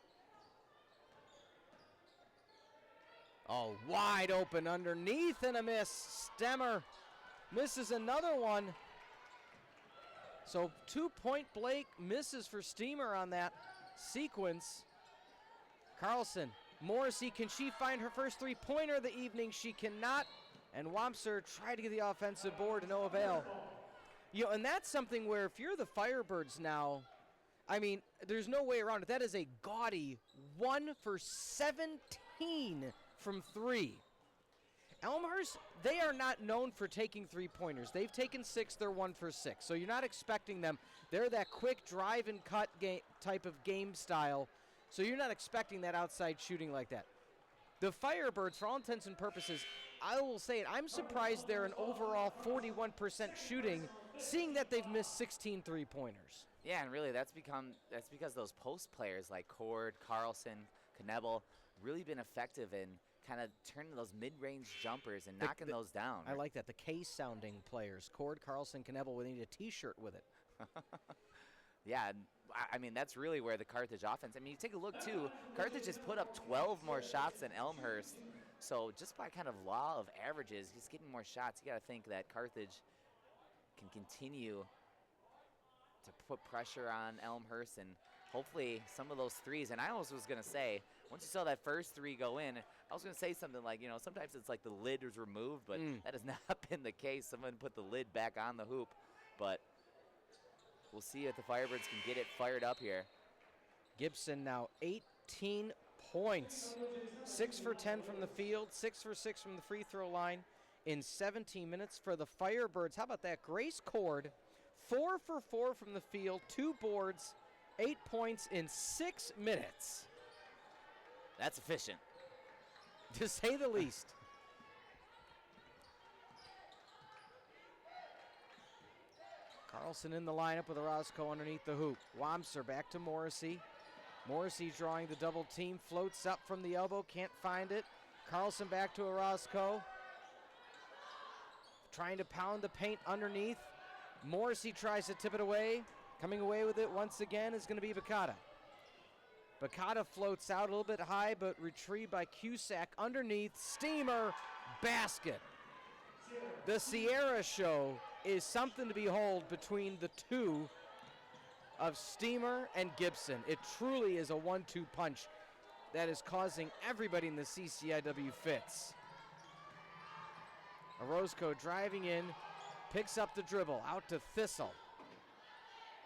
Oh, wide open underneath and a miss. Stemmer misses another one. So 2-point Blake misses for Steamer on that sequence. Carlson, Morrissey, can she find her first three-pointer of the evening? She cannot. And Wamser tried to get the offensive board to no avail. And that's something where if you're the Firebirds now, I mean, there's no way around it. That is a gaudy 1 for 17 from three. Elmhurst, they are not known for taking three-pointers. They've taken 6, they're 1 for 6. So you're not expecting them. They're that quick drive and cut type of game style. So you're not expecting that outside shooting like that. The Firebirds, for all intents and purposes, I will say it, I'm surprised they're an overall 41% shooting, seeing that they've missed 16 three-pointers. Yeah, and really that's because those post players like Cord, Carlson, Knebel really been effective in kind of turning those mid-range jumpers and knocking those down. I like that. The K-sounding players, Cord, Carlson, Knebel, we need a T-shirt with it. Yeah, I mean, that's really where the Carthage offense, I mean, you take a look, too. Carthage has put up 12 more shots than Elmhurst. So just by kind of law of averages, he's getting more shots. You got to think that Carthage can continue to put pressure on Elmhurst, and hopefully some of those threes. And I almost was going to say, once you saw that first three go in, I was going to say something like, sometimes it's like the lid was removed, but that has not been the case. Someone put the lid back on the hoop. But we'll see if the Firebirds can get it fired up here. Gibson now 18 points. 6 for 10 from the field, 6 for 6 from the free throw line in 17 minutes for the Firebirds. How about that? Grace Cord, 4 for 4 from the field, 2 boards, 8 points in 6 minutes. That's efficient, to say the least. Carlson in the lineup with Orozco underneath the hoop. Wamser back to Morrissey. Morrissey drawing the double team, floats up from the elbow, can't find it. Carlson back to Orozco. Trying to pound the paint underneath. Morrissey tries to tip it away. Coming away with it once again is going to be Bacata. Bacata floats out a little bit high, but retrieved by Cusack underneath. Steamer, basket. The Sierra show is something to behold between the two of Steamer and Gibson. It truly is a 1-2 punch that is causing everybody in the CCIW fits. Orozco driving in, picks up the dribble, out to Thistle.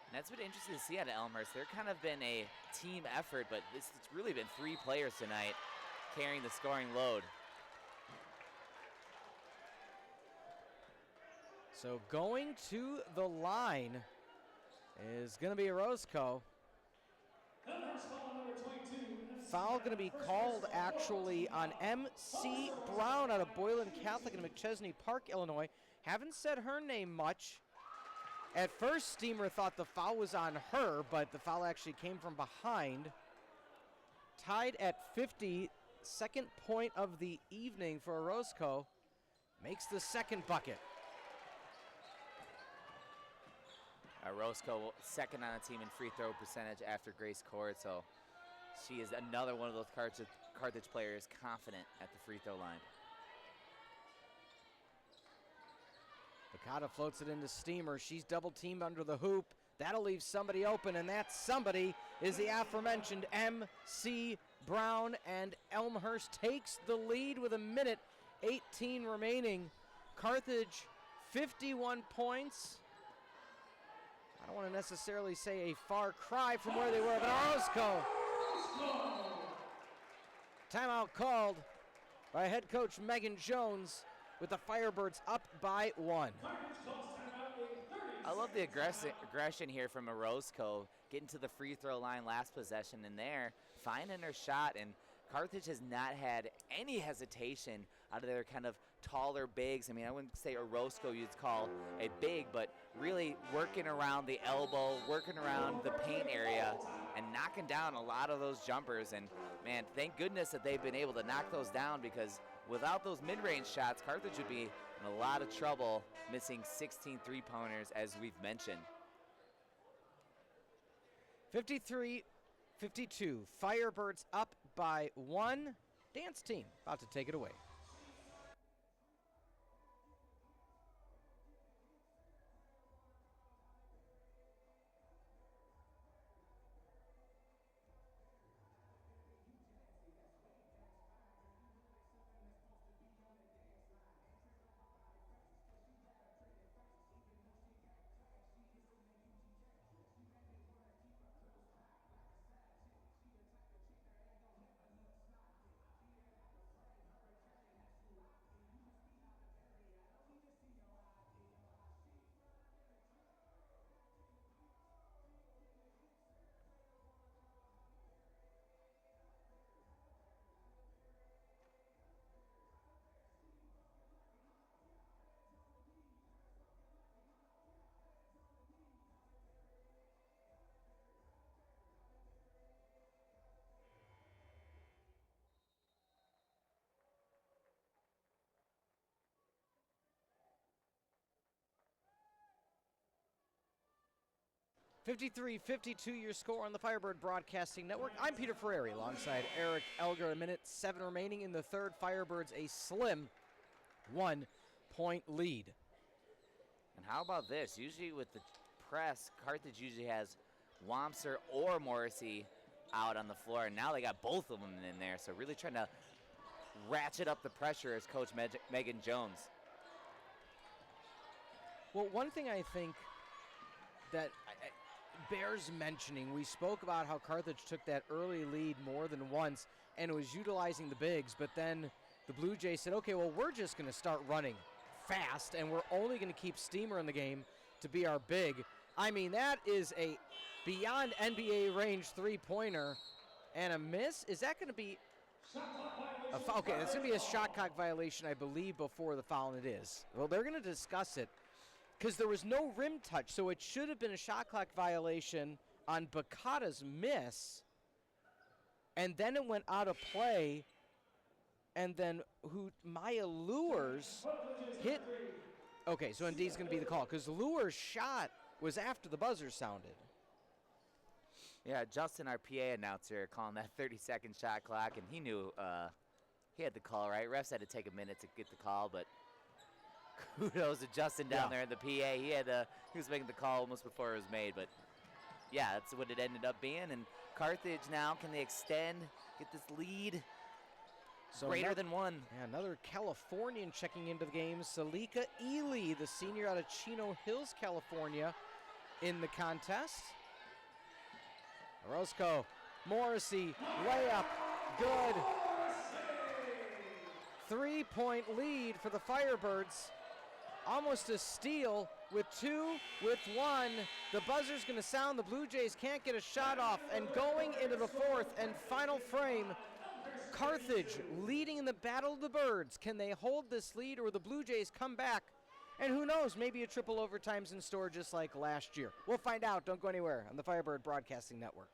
And that's been interesting to see out of Elmhurst. They're kind of been a team effort, but it's really been 3 players tonight carrying the scoring load. So going to the line is going to be Orozco. Foul going to be called actually on M.C. Brown out of Boylan Catholic in McChesney Park, Illinois. Haven't said her name much. At first, Steamer thought the foul was on her, but the foul actually came from behind. tied at 50, second point of the evening for Orozco, makes the second bucket. Roscoe second on the team in free throw percentage after Grace Cord, so she is another one of those Carthage players confident at the free throw line. Bacata floats it into Steamer. She's double teamed under the hoop. That'll leave somebody open, and that somebody is the aforementioned M.C. Brown, and Elmhurst takes the lead with 1:18 remaining. Carthage 51 points. I don't want to necessarily say a far cry from where they were, but Orozco. Timeout called by head coach Megan Jones with the Firebirds up by 1. I love the aggression here from Orozco, getting to the free throw line last possession and there, finding her shot, and Carthage has not had any hesitation out of their kind of taller bigs. I mean, I wouldn't say Orozco you'd call a big, but really working around the elbow, working around the paint area, and knocking down a lot of those jumpers. And man, thank goodness that they've been able to knock those down, because without those mid-range shots, Carthage would be in a lot of trouble, missing 16 three-pointers, as we've mentioned. 53-52, Firebirds up by 1. Dance team about to take it away. (53-52) your score on the Firebird Broadcasting Network. I'm Peter Ferreri alongside Eric Elger. 1:07 remaining in the third. Firebirds a slim 1-point lead. And how about this? Usually with the press, Carthage usually has Wamser or Morrissey out on the floor, and now they got both of them in there, so really trying to ratchet up the pressure as Coach Megan Jones. Well, one thing I think that bears mentioning, we spoke about how Carthage took that early lead more than once and was utilizing the bigs, but then the Blue Jays said, okay, well, we're just going to start running fast, and we're only going to keep Steamer in the game to be our big. I mean, that is a beyond NBA range three-pointer and a miss. Is that going to be a foul? Okay, that's going to be a shot clock violation, I believe, before the foul, and it is. Well, they're going to discuss it because there was no rim touch, so it should have been a shot clock violation on Bacata's miss, and then it went out of play, and then Maya Lures hit. Okay, so indeed it's going to be the call because Lure's shot was after the buzzer sounded. Yeah, Justin, our PA announcer, calling that 30-second shot clock, and he knew he had the call, right? Refs had to take a minute to get the call, but kudos to Justin down there in the PA. He was making the call almost before it was made, but yeah, that's what it ended up being. And Carthage now, can they extend, get this lead greater than one? Yeah, another Californian checking into the game, Salika Ely, the senior out of Chino Hills, California, in the contest. Orozco, Morrissey, layup, good. 3-point lead for the Firebirds. Almost a steal with 2, with 1. The buzzer's going to sound. The Blue Jays can't get a shot off. And going into the fourth and final frame, Carthage leading in the Battle of the Birds. Can they hold this lead, or will the Blue Jays come back? And who knows, maybe a triple overtime's in store just like last year. We'll find out. Don't go anywhere on the Firebird Broadcasting Network.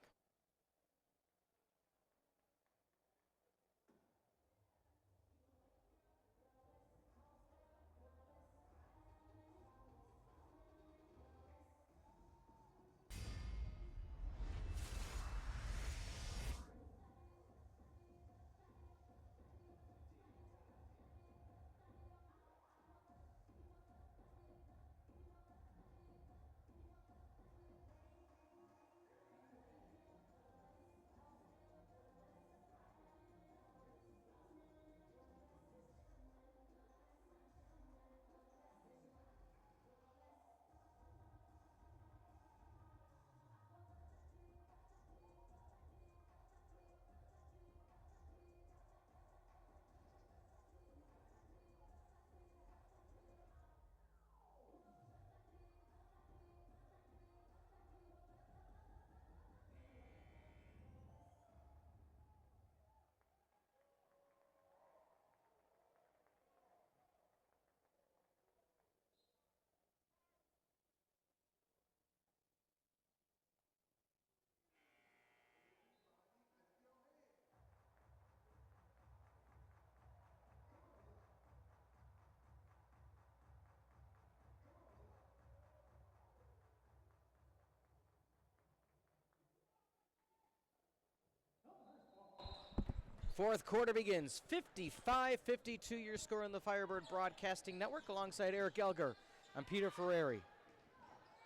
Fourth quarter begins. 55-52 your score on the Firebird Broadcasting Network. Alongside Eric Elger, I'm Peter Ferreri.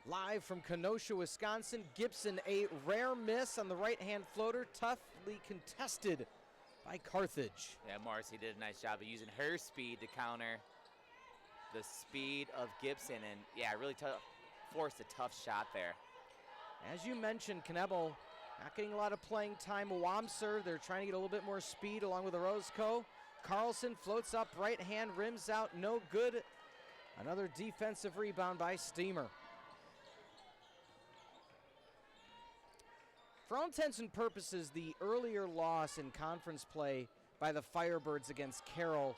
Live from Kenosha, Wisconsin, Gibson, a rare miss on the right-hand floater, toughly contested by Carthage. Yeah, Morrissey did a nice job of using her speed to counter the speed of Gibson, and yeah, really forced a tough shot there. As you mentioned, Knebel not getting a lot of playing time. Wamser, they're trying to get a little bit more speed along with Orozco. Carlson floats up, right hand, rims out, no good. Another defensive rebound by Steamer. For all intents and purposes, the earlier loss in conference play by the Firebirds against Carroll,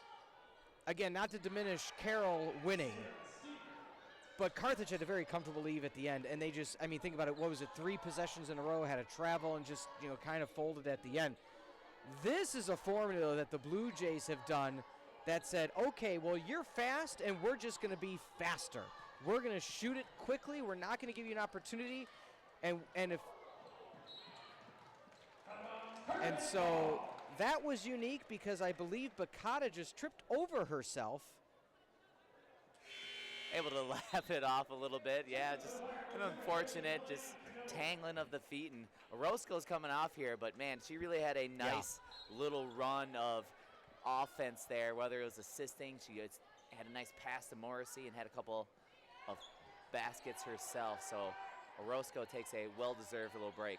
again, not to diminish Carroll winning, but Carthage had a very comfortable lead at the end, and they just, I mean, think about it, what was it, 3 possessions in a row, had a travel, and just, kind of folded at the end. This is a formula that the Blue Jays have done that said, okay, well, you're fast, and we're just going to be faster. We're going to shoot it quickly. We're not going to give you an opportunity, and so that was unique because I believe Bakata just tripped over herself. Able to laugh it off a little bit. Yeah, just an unfortunate, just tangling of the feet. And Orozco's coming off here, but man, she really had a nice little run of offense there, whether it was assisting. She had a nice pass to Morrissey and had a couple of baskets herself. So Orozco takes a well-deserved little break.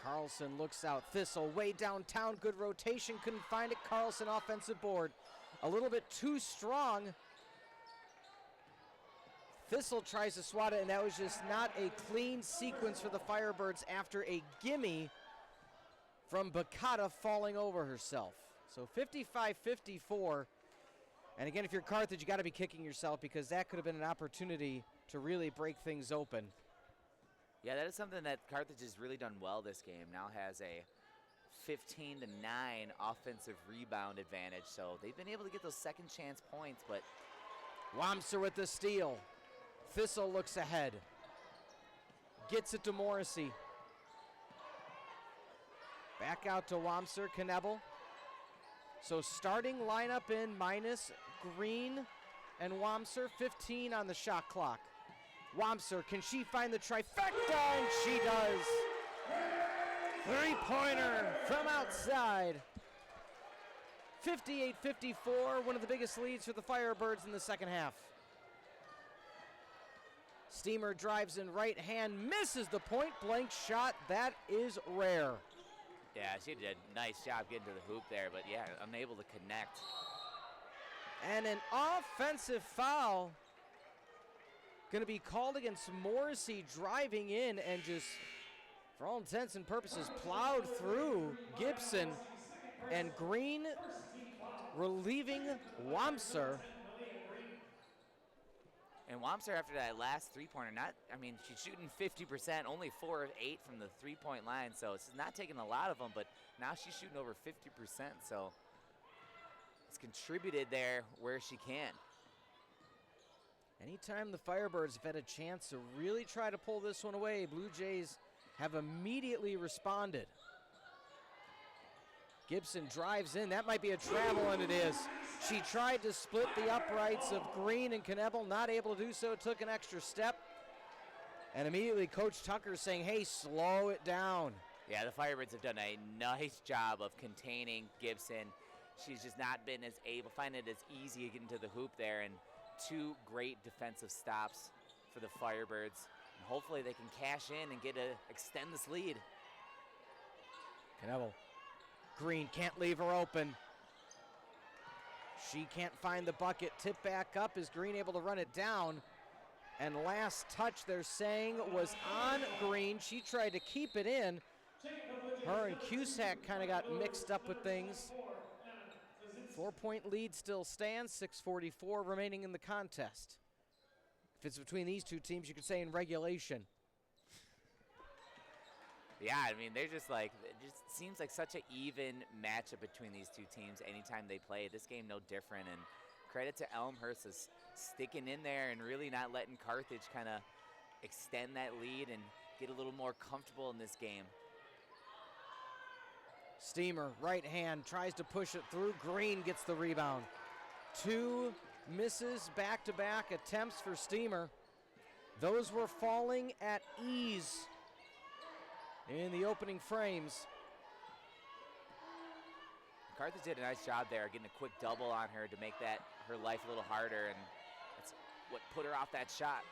Carlson looks out. Thistle way downtown. Good rotation. Couldn't find it. Carlson offensive board. A little bit too strong. Thistle tries to swat it, and that was just not a clean sequence for the Firebirds after a gimme from Bakata falling over herself. So 55-54. And again, if you're Carthage, you got to be kicking yourself because that could have been an opportunity to really break things open. Yeah, that is something that Carthage has really done well this game. Now has a 15-9 offensive rebound advantage. So they've been able to get those second chance points, but Wamser with the steal. Thistle looks ahead. Gets it to Morrissey. Back out to Wamser, Knebel. So starting lineup in minus Green and Wamser, 15 on the shot clock. Wamser, can she find the trifecta? And she does. Three-pointer from outside. 58-54, one of the biggest leads for the Firebirds in the second half. Steamer drives in right hand, misses the point-blank shot. That is rare. yeah, she did a nice job getting to the hoop there, but yeah, unable to connect. And an offensive foul going to be called against Morrissey, driving in and just, for all intents and purposes, plowed through Gibson, and Green relieving Wamser. And Wamser, after that last three-pointer, she's shooting 50%, only 4 of 8 from the three-point line, so it's not taking a lot of them, but now she's shooting over 50%, so it's contributed there where she can. Anytime the Firebirds have had a chance to really try to pull this one away, Blue Jays have immediately responded. Gibson drives in. That might be a travel, and it is. She tried to split the uprights of Green and Knebel, not able to do so, took an extra step. And immediately Coach Tucker saying, hey, slow it down. Yeah, the Firebirds have done a nice job of containing Gibson. She's just not been as able, finding it as easy to get into the hoop there, and 2 great defensive stops for the Firebirds. And hopefully they can cash in and extend this lead. Knebel. Green can't leave her open. She can't find the bucket. Tip back up. Is Green able to run it down? And last touch, they're saying, was on Green. She tried to keep it in. Her and Cusack kind of got mixed up with things. 4-point lead still stands. 6:44 remaining in the contest. If it's between these two teams, you could say in regulation. Yeah, they're just it just seems like such an even matchup between these two teams anytime they play. This game no different, and credit to Elmhurst is sticking in there and really not letting Carthage kind of extend that lead and get a little more comfortable in this game. Steamer, right hand, tries to push it through. Green gets the rebound. 2 misses, back-to-back attempts for Steamer. Those were falling at ease in the opening frames. Carthage did a nice job there, getting a quick double on her to make that her life a little harder, and that's what put her off that shot.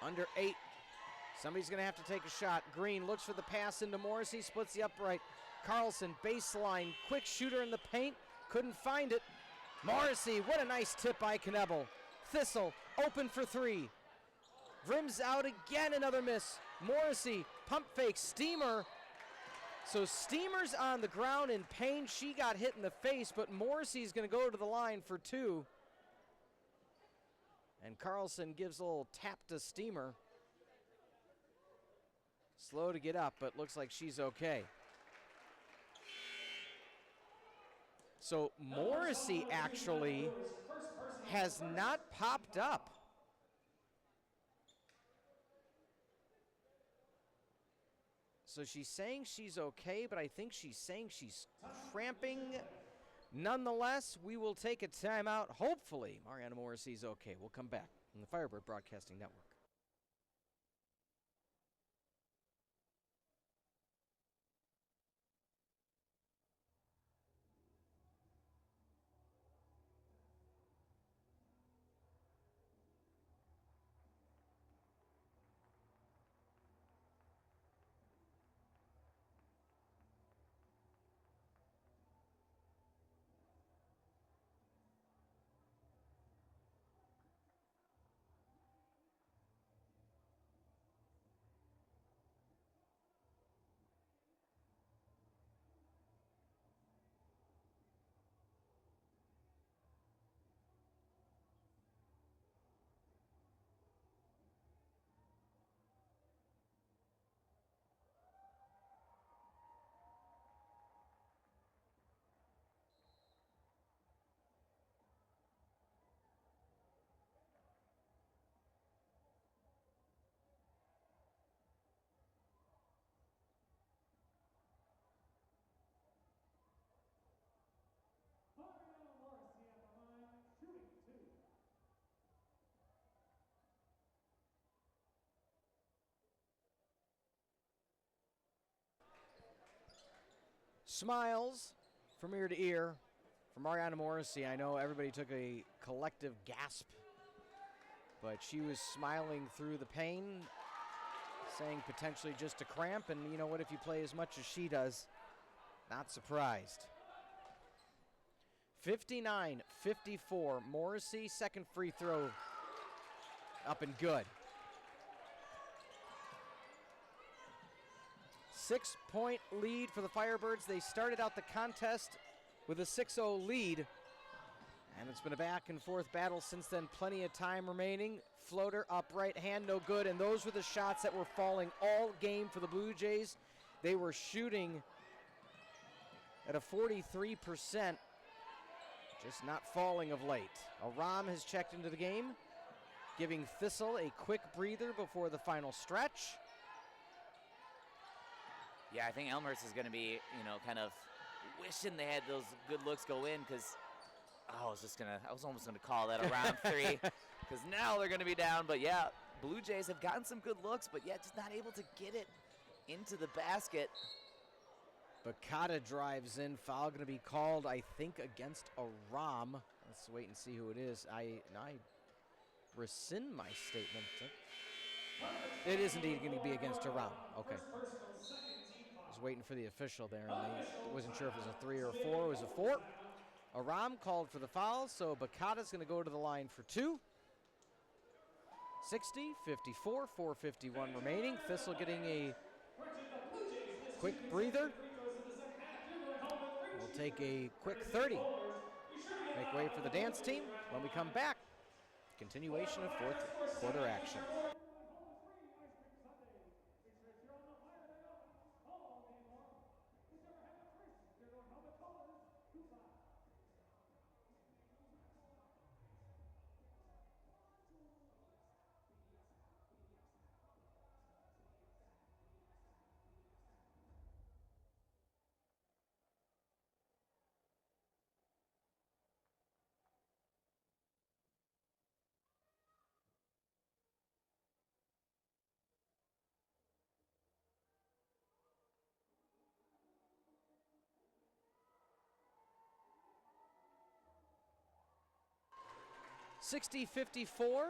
Under 8. Somebody's going to have to take a shot. Green looks for the pass into Morrissey, splits the upright. Carlson, baseline, quick shooter in the paint, couldn't find it. Morrissey, what a nice tip by Knebel. Thistle, open for 3. Rims out again, another miss. Morrissey, pump fake, Steamer. So Steamer's on the ground in pain. She got hit in the face, but Morrissey's going to go to the line for 2. And Carlson gives a little tap to Steamer. Slow to get up, but looks like she's okay. So Morrissey actually has not popped up. So she's saying she's okay, but I think she's saying she's cramping. Nonetheless, we will take a timeout. Hopefully, Mariana Morrissey's okay. We'll come back on the Firebird Broadcasting Network. Smiles from ear to ear from Mariana Morrissey. I know everybody took a collective gasp, but she was smiling through the pain, saying potentially just a cramp, and you know what, if you play as much as she does, not surprised. 59-54, Morrissey, second free throw up and good. 6-point lead for the Firebirds. They started out the contest with a 6-0 lead, and it's been a back and forth battle since then. Plenty of time remaining. Floater up right hand, no good, and those were the shots that were falling all game for the Blue Jays. They were shooting at a 43%, just not falling of late. Aram has checked into the game, giving Thistle a quick breather before the final stretch. Yeah, I think Elmhurst is going to be, kind of wishing they had those good looks go in, because I was almost going to call that a round 3, because now they're going to be down. But yeah, Blue Jays have gotten some good looks, but yet just not able to get it into the basket. Bakata drives in. Foul going to be called, I think, against Aram. Let's wait and see who it is. I rescind my statement. It is indeed going to be against Aram. Okay. I was waiting for the official there, and I wasn't sure if it was a 3 or a 4. It was a 4. Aram called for the foul, so Bakata's going to go to the line for 2. 60-54, 4:51 remaining. Thistle getting a quick breather. We'll take a quick 30. Make way for the dance team. When we come back, continuation of fourth quarter action. 60-54.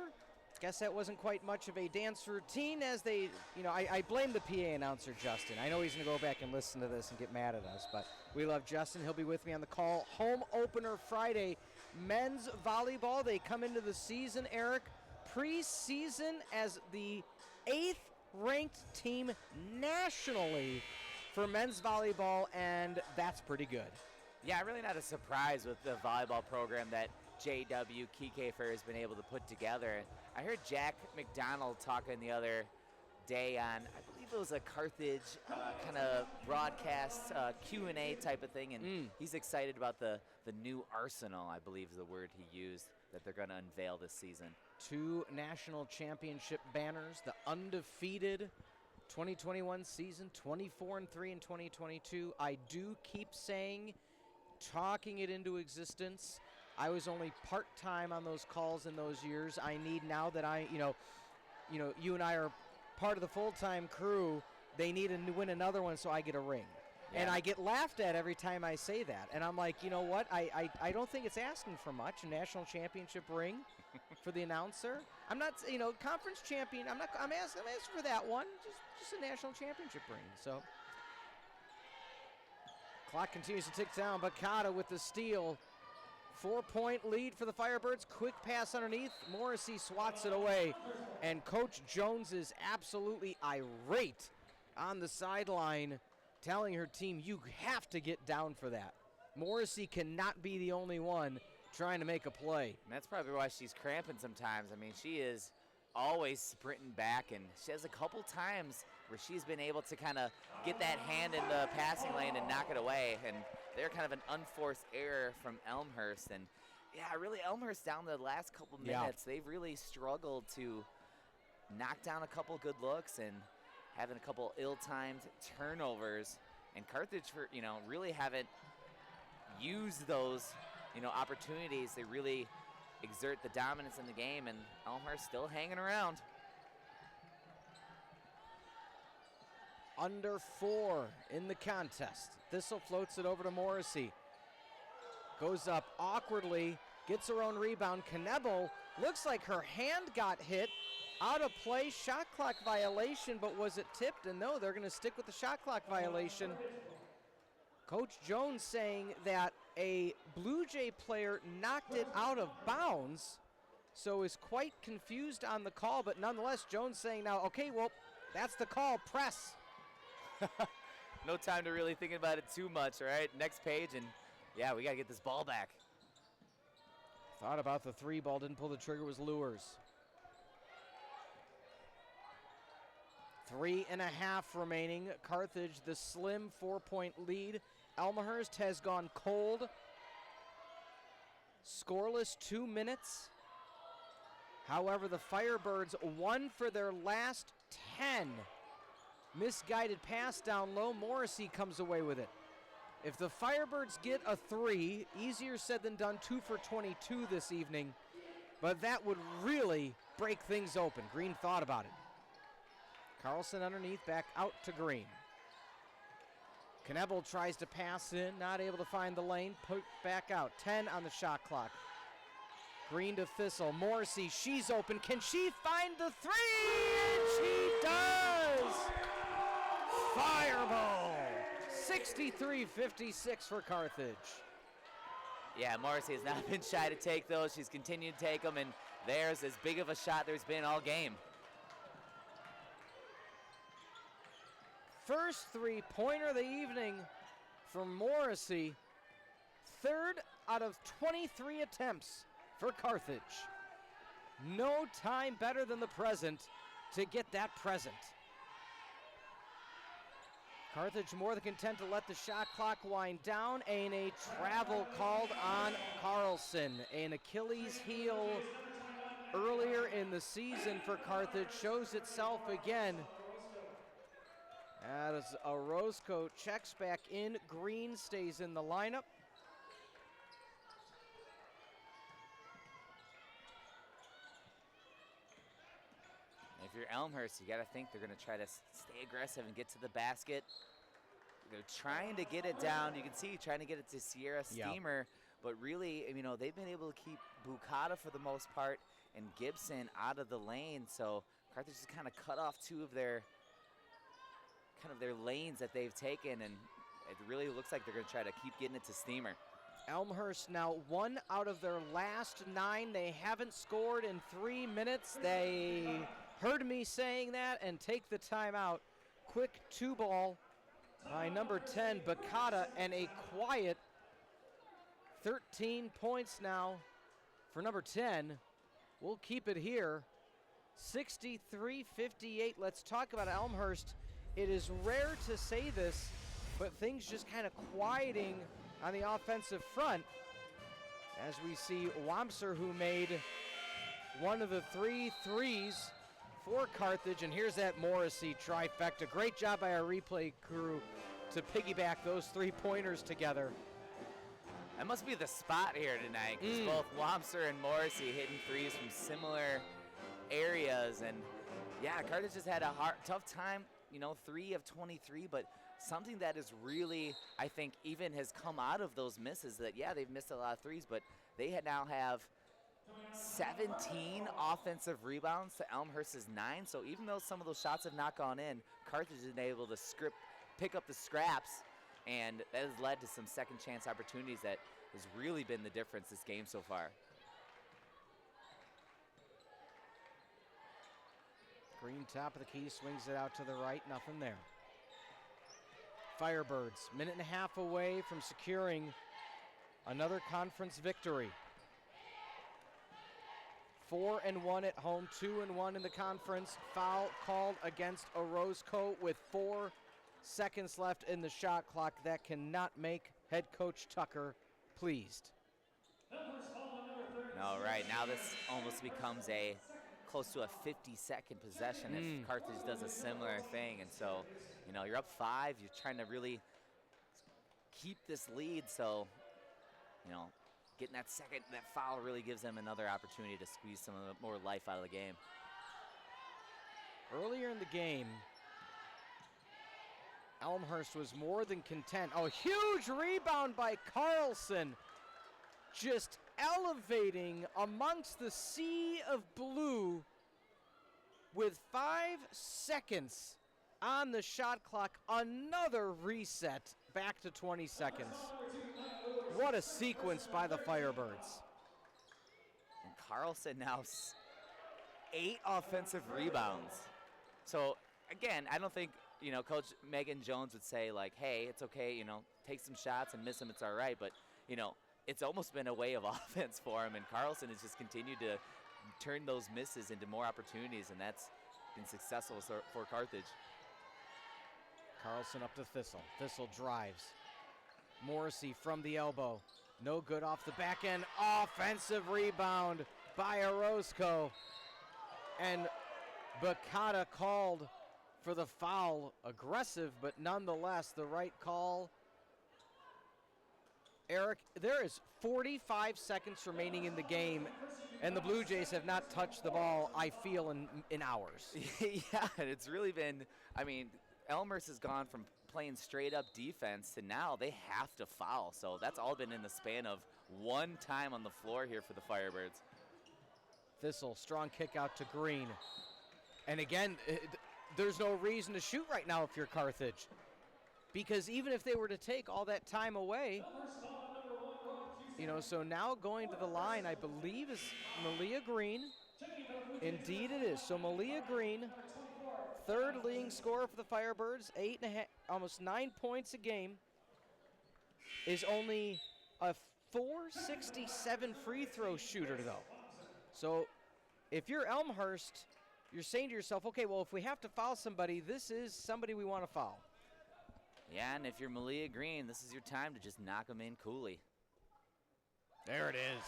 Guess that wasn't quite much of a dance routine as they, I blame the PA announcer, Justin. I know he's going to go back and listen to this and get mad at us, but we love Justin. He'll be with me on the call. Home opener Friday, men's volleyball. They come into the season, Eric, preseason as the 8th ranked team nationally for men's volleyball, and that's pretty good. Yeah, really not a surprise with the volleyball program that JW Kiekefer has been able to put together. I heard Jack McDonald talking the other day on, I believe it was a Carthage kind of broadcast Q&A type of thing, and he's excited about the new arsenal, I believe is the word he used, that they're going to unveil this season. 2 national championship banners, the undefeated 2021 season, 24-3 in 2022. I do keep saying, talking it into existence. I was only part-time on those calls in those years. I need now that you and I are part of the full-time crew, they need to win another one so I get a ring. Yeah. And I get laughed at every time I say that. And I'm like, you know what? I don't think it's asking for much, a national championship ring for the announcer. I'm not, conference champion. I'm asking for that one. Just a national championship ring. So clock continues to tick down. Bakata with the steal. 4-point lead for the Firebirds. Quick pass underneath. Morrissey swats it away. And Coach Jones is absolutely irate on the sideline, telling her team, you have to get down for that. Morrissey cannot be the only one trying to make a play. And that's probably why she's cramping sometimes. I mean, she is always sprinting back, and she has a couple times where she's been able to kind of get that hand in the passing lane and knock it away. And they're kind of an unforced error from Elmhurst. And, yeah, really, Elmhurst down the last couple minutes, they've really struggled to knock down a couple good looks and having a couple ill-timed turnovers. And Carthage, really haven't used those, opportunities. They really exert the dominance in the game, and Elmhurst still hanging around. Under 4 in the contest. Thistle floats it over to Morrissey. Goes up awkwardly, gets her own rebound. Knebel looks like her hand got hit. Out of play, shot clock violation, but was it tipped? And no, they're going to stick with the shot clock violation. Coach Jones saying that a Blue Jay player knocked it out of bounds, so is quite confused on the call, but nonetheless, Jones saying now, okay, well, that's the call, press. No time to really think about it too much, all right? Next page, and yeah, we got to get this ball back. Thought about the 3 ball, didn't pull the trigger, was Lures. 3.5 remaining. Carthage, the slim 4-point lead. Elmhurst has gone cold. Scoreless 2 minutes. However, the Firebirds won for their last 10. Misguided pass down low. Morrissey comes away with it. If the Firebirds get a 3, easier said than done, 2 for 22 this evening, but that would really break things open. Green thought about it. Carlson underneath, back out to Green. Knebel tries to pass in, not able to find the lane, put back out. 10 on the shot clock. Green to Thistle. Morrissey, she's open. Can she find the 3? And she does! Fireball! 63-56 for Carthage. Yeah, Morrissey has not been shy to take those. She's continued to take them, and there's as big of a shot there's been all game. First 3-pointer of the evening for Morrissey. 3rd out of 23 attempts for Carthage. No time better than the present to get that present. Carthage more than content to let the shot clock wind down. A travel called on Carlson. An Achilles heel earlier in the season for Carthage shows itself again. As Orozco checks back in, Green stays in the lineup. If you're Elmhurst, you got to think they're going to try to stay aggressive and get to the basket. They're trying to get it down. You can see trying to get it to Sierra Steamer but really, you know, they've been able to keep Bukata for the most part and Gibson out of the lane. So Carthage has kind of cut off two of their lanes that they've taken, and it really looks like they're going to try to keep getting it to Steamer. Elmhurst now 1 out of their last 9. They haven't scored in 3 minutes. They heard me saying that and take the timeout. Quick 2-ball by number 10, Bukata, and a quiet 13 points now for number 10. We'll keep it here. 63-58. Let's talk about Elmhurst. It is rare to say this, but things just kind of quieting on the offensive front as we see Wamser, who made one of the 3 threes for Carthage, and here's that Morrissey trifecta. Great job by our replay crew to piggyback those 3-pointers together. That must be the spot here tonight, because both Wamser and Morrissey hitting threes from similar areas, and yeah, Carthage has had a tough time, you know, 3 of 23, but something that is really, I think, even has come out of those misses that, yeah, they've missed a lot of threes, but they now have 17 offensive rebounds to Elmhurst's 9. So even though some of those shots have not gone in, Carthage has been able to pick up the scraps, and that has led to some second chance opportunities that has really been the difference this game so far. Green top of the key, swings it out to the right, nothing there. Firebirds, minute and a half away from securing another conference victory. 4-1 at home, 2-1 in the conference. Foul called against Orozco with 4 seconds left in the shot clock. That cannot make head coach Tucker pleased. All right, now this almost becomes close to a 50-second possession if Carthage does a similar thing. And so, you know, you're up 5. You're trying to really keep this lead. So, you know, getting that foul really gives them another opportunity to squeeze some more life out of the game. Earlier in the game, Elmhurst was more than content. Oh, huge rebound by Carlson. Just elevating amongst the sea of blue with 5 seconds on the shot clock. Another reset back to 20 seconds. What a sequence by the Firebirds. And Carlson now 8 offensive rebounds. So again, I don't think, you know, Coach Megan Jones would say like, hey, it's okay, you know, take some shots and miss them, it's all right. But, you know, it's almost been a way of offense for him, and Carlson has just continued to turn those misses into more opportunities, and that's been successful for Carthage. Carlson up to Thistle. Thistle drives. Morrissey from the elbow. No good off the back end. Offensive rebound by Orozco. And Bukata called for the foul. Aggressive, but nonetheless the right call. Eric, there is 45 seconds remaining in the game, and the Blue Jays have not touched the ball, I feel, in hours. Yeah, it's really been, I mean, Elmhurst has gone from playing straight up defense to now they have to foul. So that's all been in the span of 1 time on the floor here for the Firebirds. Thistle, strong kick out to Green. And again, there's no reason to shoot right now if you're Carthage, because even if they were to take all that time away, you know, so now going to the line, I believe, is Malia Green. Indeed it is. So Malia Green, 3rd leading scorer for the Firebirds, 8.5, almost 9 points a game, is only a .467 free throw shooter, though. So if you're Elmhurst, you're saying to yourself, okay, well, if we have to foul somebody, this is somebody we want to foul. Yeah, and if you're Malia Green, this is your time to just knock them in coolly. There it is.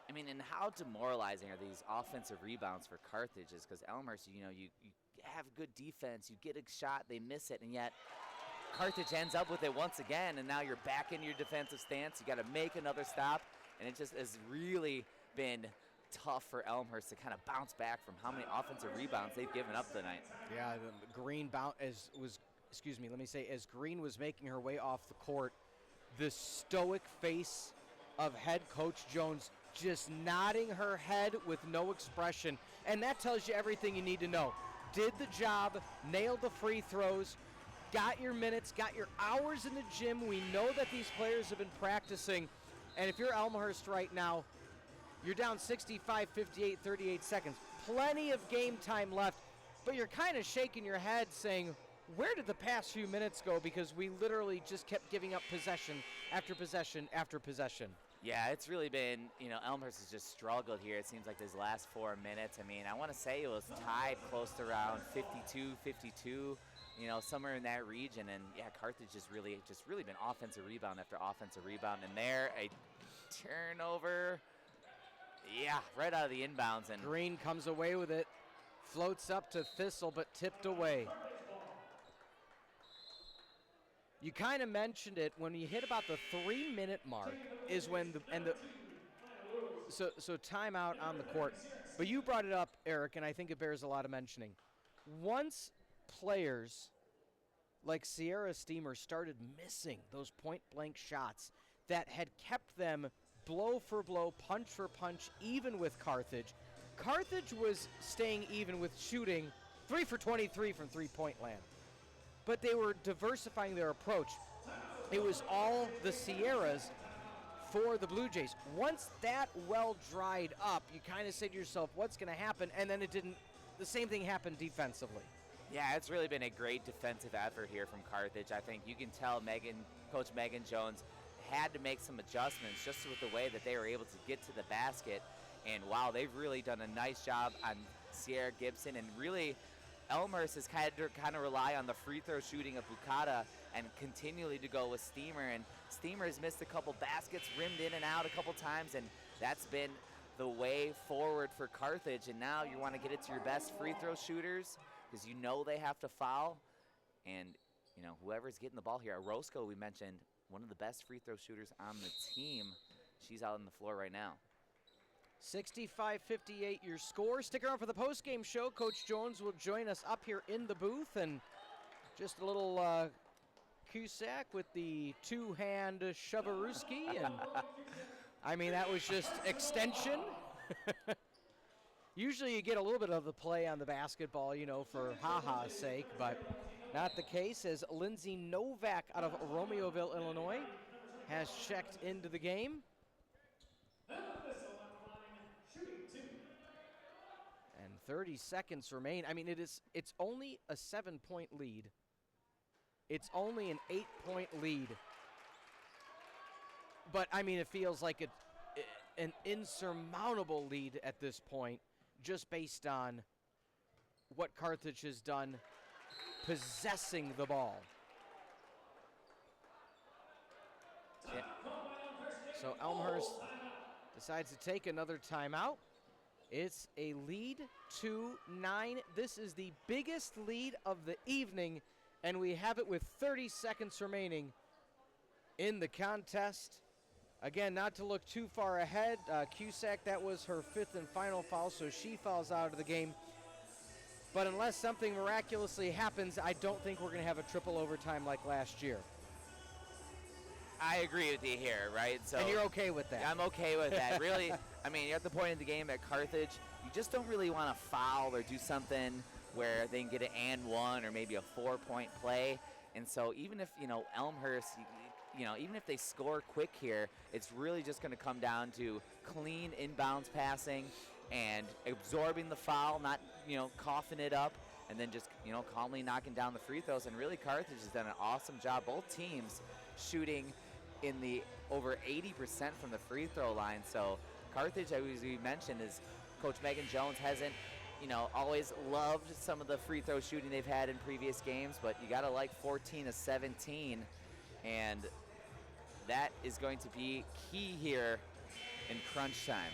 I mean, and how demoralizing are these offensive rebounds for Carthage? Is because Elmhurst, you know, you have good defense, you get a shot, they miss it, and yet Carthage ends up with it once again, and now you're back in your defensive stance. You got to make another stop, and it just has really been tough for Elmhurst to kind of bounce back from how many offensive rebounds they've given up tonight. Yeah, Green as Green was making her way off the court, the stoic face of head coach Jones, just nodding her head with no expression. And that tells you everything you need to know. Did the job, nailed the free throws, got your minutes, got your hours in the gym. We know that these players have been practicing. And if you're Elmhurst right now, you're down 65, 58, 38 seconds. Plenty of game time left, but you're kind of shaking your head saying, where did the past few minutes go? Because we literally just kept giving up possession after possession after possession. Yeah, it's really been, Elmhurst has just struggled here. It seems like these last 4 minutes. I mean, I want to say it was tied close to around 52, 52, somewhere in that region. And yeah, Carthage has really been offensive rebound after offensive rebound. And there, a turnover. Yeah, right out of the inbounds. And Green comes away with it, floats up to Thistle, but tipped away. You kind of mentioned it, when you hit about the 3-minute mark is when so timeout on the court. But you brought it up, Eric, and I think it bears a lot of mentioning. Once players like Sierra Steamer started missing those point-blank shots that had kept them blow for blow, punch for punch, even with Carthage. Carthage was staying even with shooting 3 for 23 from three-point land. But they were diversifying their approach. It was all the Sierras for the Blue Jays. Once that well dried up, you kind of say to yourself, what's going to happen? And then it didn't. The same thing happened defensively. Yeah, it's really been a great defensive effort here from Carthage. I think you can tell Coach Megan Jones had to make some adjustments just with the way that they were able to get to the basket. And wow, they've really done a nice job on Sierra Gibson, and really Elmhurst has kind of rely on the free throw shooting of Bukata and continually to go with Steamer. And Steamer has missed a couple baskets, rimmed in and out a couple times, and that's been the way forward for Carthage. And now you want to get it to your best free throw shooters because they have to foul. And, whoever's getting the ball here, Orozco, we mentioned, one of the best free throw shooters on the team. She's out on the floor right now. 65-58 your score. Stick around for the post-game show. Coach Jones will join us up here in the booth, and just a little Cusack with the two-hand Shavarooski, and I mean, that was just extension. Usually you get a little bit of the play on the basketball, for ha-ha's sake, but not the case, as Lindsay Novak out of Romeoville, Illinois, has checked into the game. And 30 seconds remain. I mean, it's only a 7-point lead. It's only an 8-point lead. But, I mean, it feels like an insurmountable lead at this point, just based on what Carthage has done possessing the ball. Yeah. So Elmhurst decides to take another timeout. It's a lead to 9. This is the biggest lead of the evening, and we have it with 30 seconds remaining in the contest. Again, not to look too far ahead, Cusack, that was her 5th and final foul, so she fouls out of the game. But unless something miraculously happens, I don't think we're going to have a triple overtime like last year. I agree with you here, right? So, and you're okay with that? I'm okay with that. Really, I mean, you're at the point in the game at Carthage, you just don't really want to foul or do something where they can get an and one or maybe a 4-point play. And so even if, Elmhurst, even if they score quick here, it's really just going to come down to clean inbounds passing and absorbing the foul, not, coughing it up, and then just, calmly knocking down the free throws. And really, Carthage has done an awesome job. Both teams shooting in the over 80% from the free throw line. So Carthage, as we mentioned, is Coach Megan Jones hasn't, always loved some of the free throw shooting they've had in previous games, but you got to like 14 of 17, and that is going to be key here in crunch time.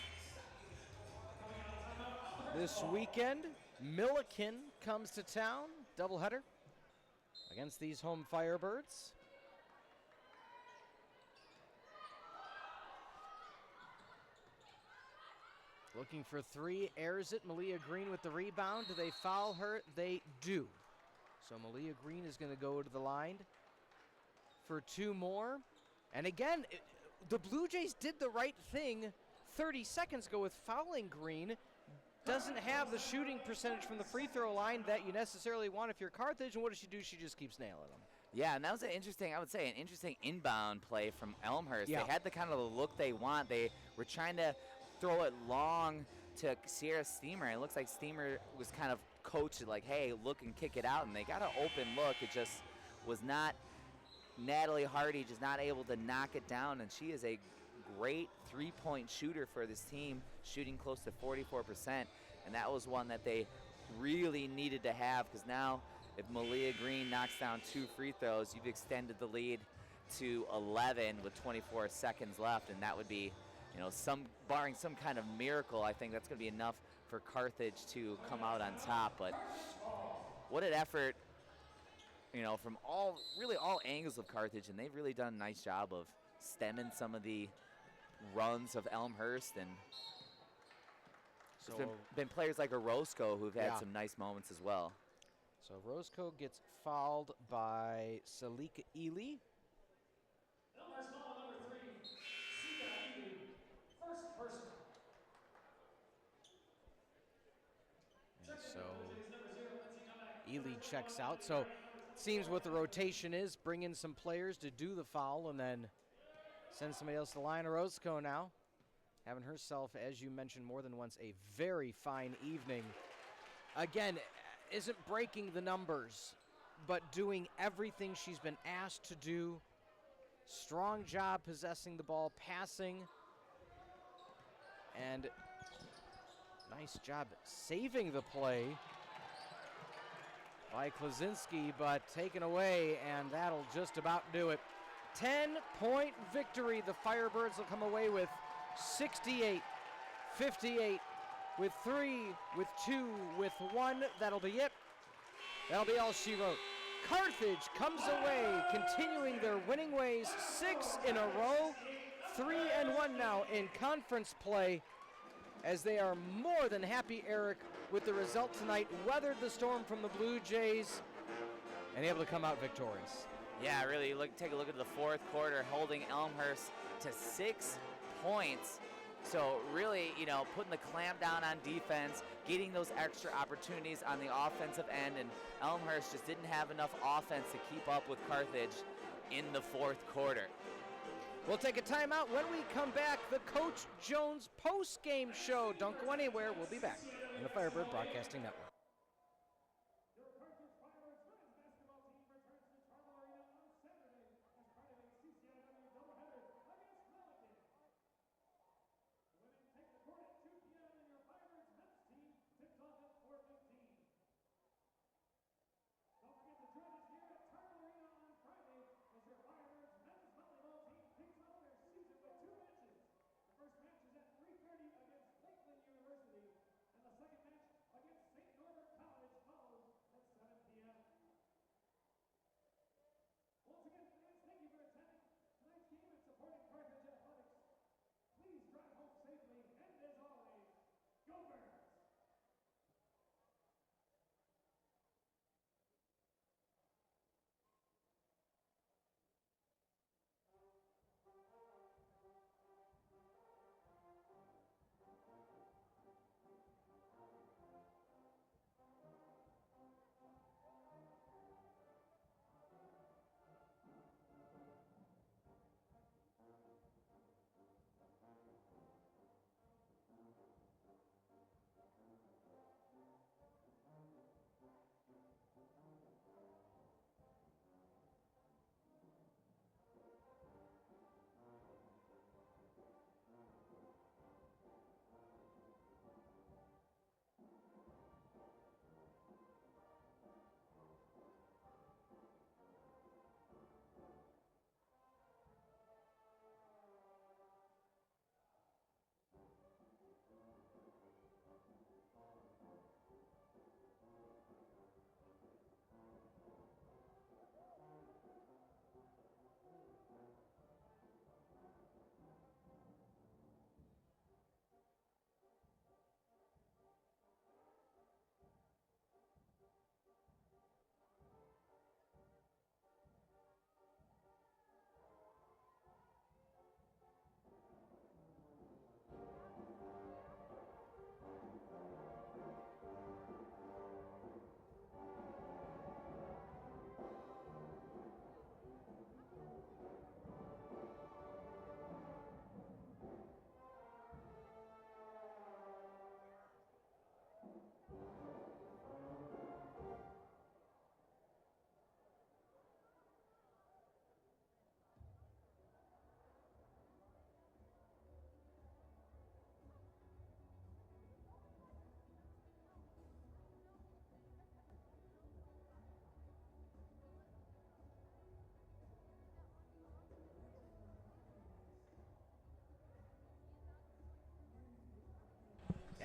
This weekend, Milliken comes to town, doubleheader against these home Firebirds. Looking for 3, airs it. Malia Green with the rebound. Do they foul her? They do. So Malia Green is going to go to the line for 2 more. And again, the Blue Jays did the right thing 30 seconds ago with fouling Green. Doesn't have the shooting percentage from the free throw line that you necessarily want if you're Carthage. And what does she do? She just keeps nailing them. Yeah, and that was an interesting inbound play from Elmhurst. Yeah. They had the kind of the look they want. They were trying to throw it long to Sierra Steamer. It looks like Steamer was kind of coached like, hey, look and kick it out. And they got an open look. It just was not, Natalie Hardy just not able to knock it down. And she is a great three-point shooter for this team, shooting close to 44%. And that was one that they really needed to have, because now if Malia Green knocks down 2 free throws, you've extended the lead to 11 with 24 seconds left, and that would be, barring some kind of miracle, I think that's going to be enough for Carthage to come out on top. But what an effort, from all angles of Carthage, and they've really done a nice job of stemming some of the runs of Elmhurst, and So there's been players like Orozco who've had Yeah. some nice moments as well. So Roscoe gets fouled by Salika Ely. And so Ely checks out. So it seems what the rotation is, bring in some players to do the foul and then send somebody else to the line. Roscoe now having herself, as you mentioned more than once, a very fine evening. Again, isn't breaking the numbers, but doing everything she's been asked to do. Strong job possessing the ball, passing, and nice job saving the play by Klaczynski, but taken away, and that'll just about do it. 10-point victory. The Firebirds will come away with 68-58. With 3, with 2, with 1. That'll be it. That'll be all she wrote. Carthage comes away, continuing their winning ways, 6 in a row, 3-1 now in conference play, as they are more than happy, Eric, with the result tonight, weathered the storm from the Blue Jays, and able to come out victorious. Yeah, really, take a look at the fourth quarter, holding Elmhurst to 6 points. So really, putting the clamp down on defense, getting those extra opportunities on the offensive end, and Elmhurst just didn't have enough offense to keep up with Carthage in the fourth quarter. We'll take a timeout. When we come back, the Coach Jones post-game show. Don't go anywhere. We'll be back on the Firebird Broadcasting Network.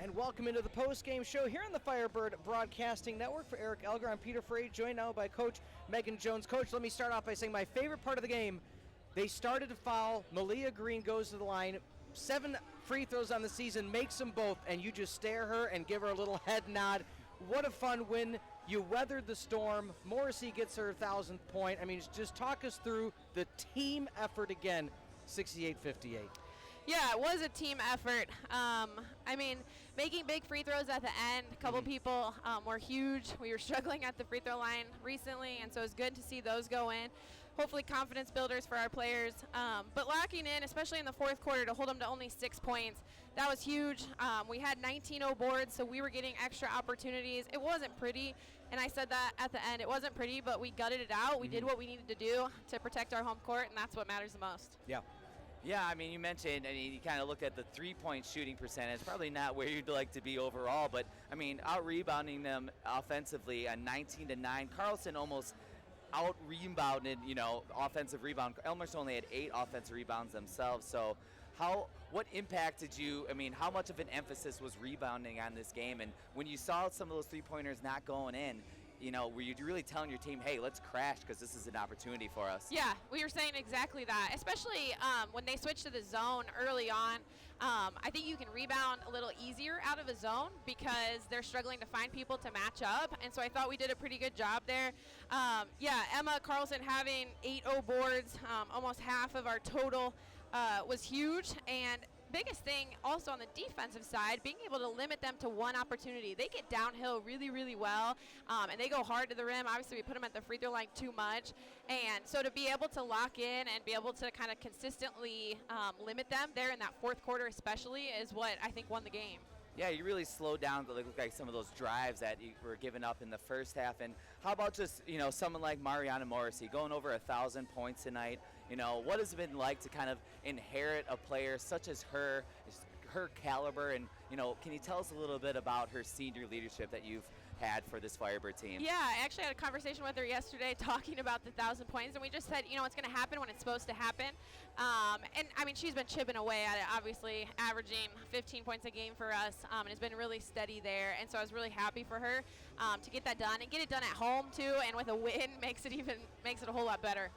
And welcome into the post-game show here on the Firebird Broadcasting Network. For Eric Elger, I'm Peter Ferreri, joined now by Coach Megan Jones. Coach, let me start off by saying my favorite part of the game, they started to foul. Malia Green goes to the line. 7 free throws on the season, makes them both, and you just stare her and give her a little head nod. What a fun win. You weathered the storm. Morrissey gets her 1,000th point. I mean, just talk us through the team effort again, 68-58. Yeah, it was a team effort. I mean, making big free throws at the end, a couple people were huge. We were struggling at the free throw line recently, and so it's good to see those go in. Hopefully confidence builders for our players. But locking in, especially in the fourth quarter, to hold them to only 6 points, that was huge. We had 19-0 boards, so we were getting extra opportunities. It wasn't pretty, and I said that at the end. It wasn't pretty, but we gutted it out. We did what we needed to do to protect our home court, and that's what matters the most. Yeah. Yeah, I mean, you mentioned, you kind of look at the three-point shooting percentage, probably not where you'd like to be overall, but, I mean, out-rebounding them offensively, a 19-9. Carlson almost out-rebounded, offensive rebound. Elmhurst only had 8 offensive rebounds themselves, so what impact did how much of an emphasis was rebounding on this game? And when you saw some of those three-pointers not going in, were you really telling your team, hey, let's crash because this is an opportunity for us? Yeah, we were saying exactly that, especially when they switched to the zone early on. I think you can rebound a little easier out of a zone because they're struggling to find people to match up, and so I thought we did a pretty good job there. Emma Carlson having 8-0 boards, almost half of our total, was huge, and biggest thing also on the defensive side, being able to limit them to one opportunity. They get downhill really, really well, and they go hard to the rim. Obviously, we put them at the free throw line too much, and so to be able to lock in and be able to kind of consistently limit them there in that fourth quarter especially is what I think won the game. Yeah, you really slowed down to look like some of those drives that you were giving up in the first half. And how about just, someone like Mariana Morrissey going over 1,000 points tonight? What has it been like to kind of inherit a player such as her caliber? And, can you tell us a little bit about her senior leadership that you've had for this Firebird team? Yeah, I actually had a conversation with her yesterday talking about the 1,000 points, and we just said, it's going to happen when it's supposed to happen. And I mean, she's been chipping away at it, obviously averaging 15 points a game for us, and has been really steady there. And so I was really happy for her to get that done and get it done at home too. And with a win, makes it a whole lot better.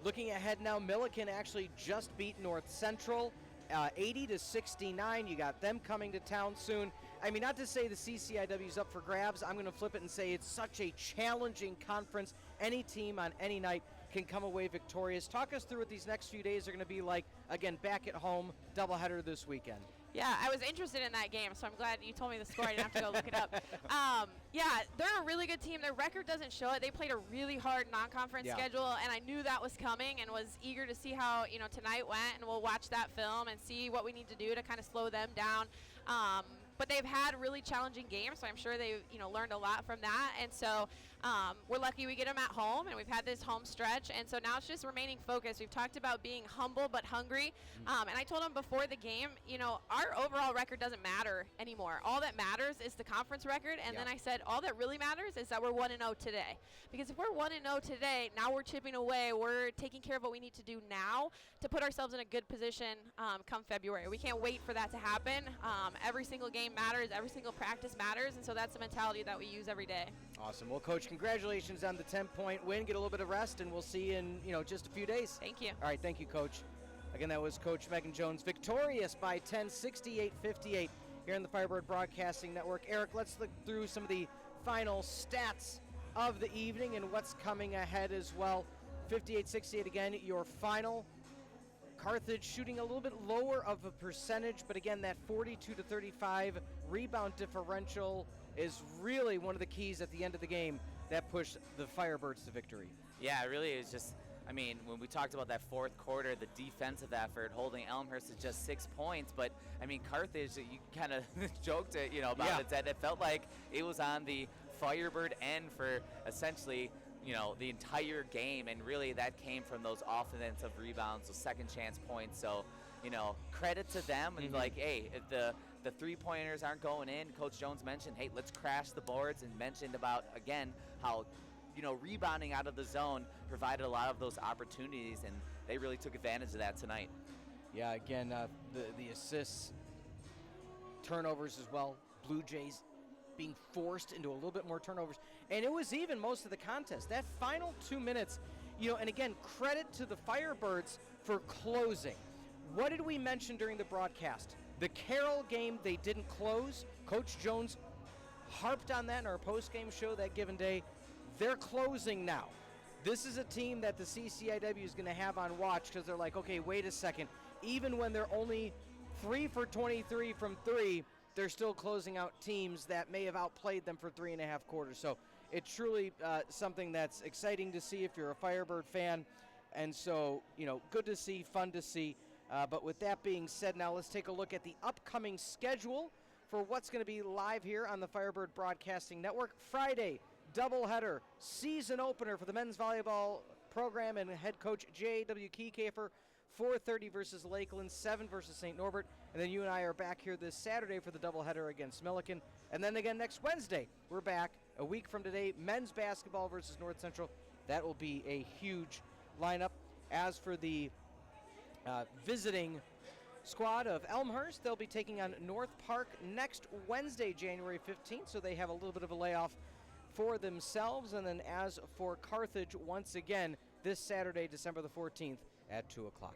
Looking ahead now, Milliken actually just beat North Central 80-69. You got them coming to town soon. I mean, not to say the CCIW is up for grabs. I'm going to flip it and say it's such a challenging conference. Any team on any night can come away victorious. Talk us through what these next few days are going to be like. Again, back at home, doubleheader this weekend. Yeah, I was interested in that game, so I'm glad you told me the score. I didn't have to go look it up. Yeah, they're a really good team. Their record doesn't show it. They played a really hard non-conference schedule, and I knew that was coming and was eager to see how tonight went, and we'll watch that film and see what we need to do to kind of slow them down. But they've had really challenging games, so I'm sure they've learned a lot from that. And so we're lucky we get them at home, and we've had this home stretch. And so now it's just remaining focused. We've talked about being humble but hungry. And I told them before the game, our overall record doesn't matter anymore. All that matters is the conference record. And then I said, all that really matters is that we're 1-0 today. Because if we're 1-0 today, now we're chipping away. We're taking care of what we need to do now to put ourselves in a good position come February. We can't wait for that to happen. Every single game matters. Every single practice matters. And so that's the mentality that we use every day. Awesome. Well, Coach, congratulations on the 10-point win. Get a little bit of rest, and we'll see you in just a few days. Thank you. All right, thank you, Coach. Again, that was Coach Megan Jones, victorious by 10, 68-58 here on the Firebird Broadcasting Network. Eric, let's look through some of the final stats of the evening and what's coming ahead as well. 58-68 again, your final. Carthage shooting a little bit lower of a percentage, but again, that 42-35 rebound differential is really one of the keys at the end of the game that pushed the Firebirds to victory. Yeah, it really is just, when we talked about that fourth quarter, the defensive effort, holding Elmhurst to just 6 points, but, Carthage, you kind of joked it, about it, that it felt like it was on the Firebird end for essentially, the entire game, and really that came from those offensive rebounds, those second chance points. So, credit to them, and hey, if the three-pointers aren't going in, Coach Jones mentioned, hey, let's crash the boards, and mentioned about, again, how, rebounding out of the zone provided a lot of those opportunities, and they really took advantage of that tonight. Yeah, again, the assists turnovers as well. Blue Jays being forced into a little bit more turnovers. And it was even most of the contest. That final 2 minutes, and again, credit to the Firebirds for closing. What did we mention during the broadcast? The Carroll game, they didn't close. Coach Jones harped on that in our post-game show that given day. They're closing now. This is a team that the CCIW is going to have on watch because they're like, okay, wait a second. Even when they're only 3 for 23 from 3, they're still closing out teams that may have outplayed them for 3.5 quarters. So it's truly something that's exciting to see if you're a Firebird fan. And so, good to see, fun to see. But with that being said, now let's take a look at the upcoming schedule for what's going to be live here on the Firebird Broadcasting Network. Friday, doubleheader, season opener for the men's volleyball program and head coach J.W. Keycafer. 4:30 versus Lakeland, 7 versus St. Norbert. And then you and I are back here this Saturday for the doubleheader against Milliken. And then again next Wednesday, we're back a week from today, men's basketball versus North Central. That will be a huge lineup. As for the visiting squad of Elmhurst, they'll be taking on North Park next Wednesday, January 15th, so they have a little bit of a layoff for themselves. And then as for Carthage, once again, this Saturday, December the 14th at 2 o'clock.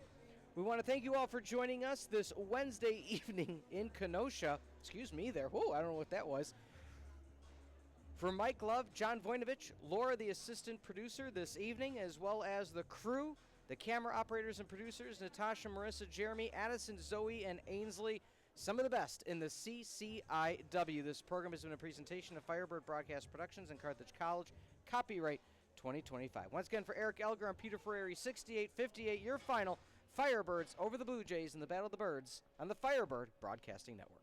We want to thank you all for joining us this Wednesday evening in Kenosha. Excuse me there. Whoa, I don't know what that was. For Mike Love, John Voinovich, Laura, the assistant producer this evening, as well as the crew, the camera operators and producers, Natasha, Marissa, Jeremy, Addison, Zoe, and Ainsley, some of the best in the CCIW. This program has been a presentation of Firebird Broadcast Productions and Carthage College. Copyright 2025. Once again, for Eric Elger and Peter Ferreri, 68-58, your final. Firebirds over the Blue Jays in the Battle of the Birds on the Firebird Broadcasting Network.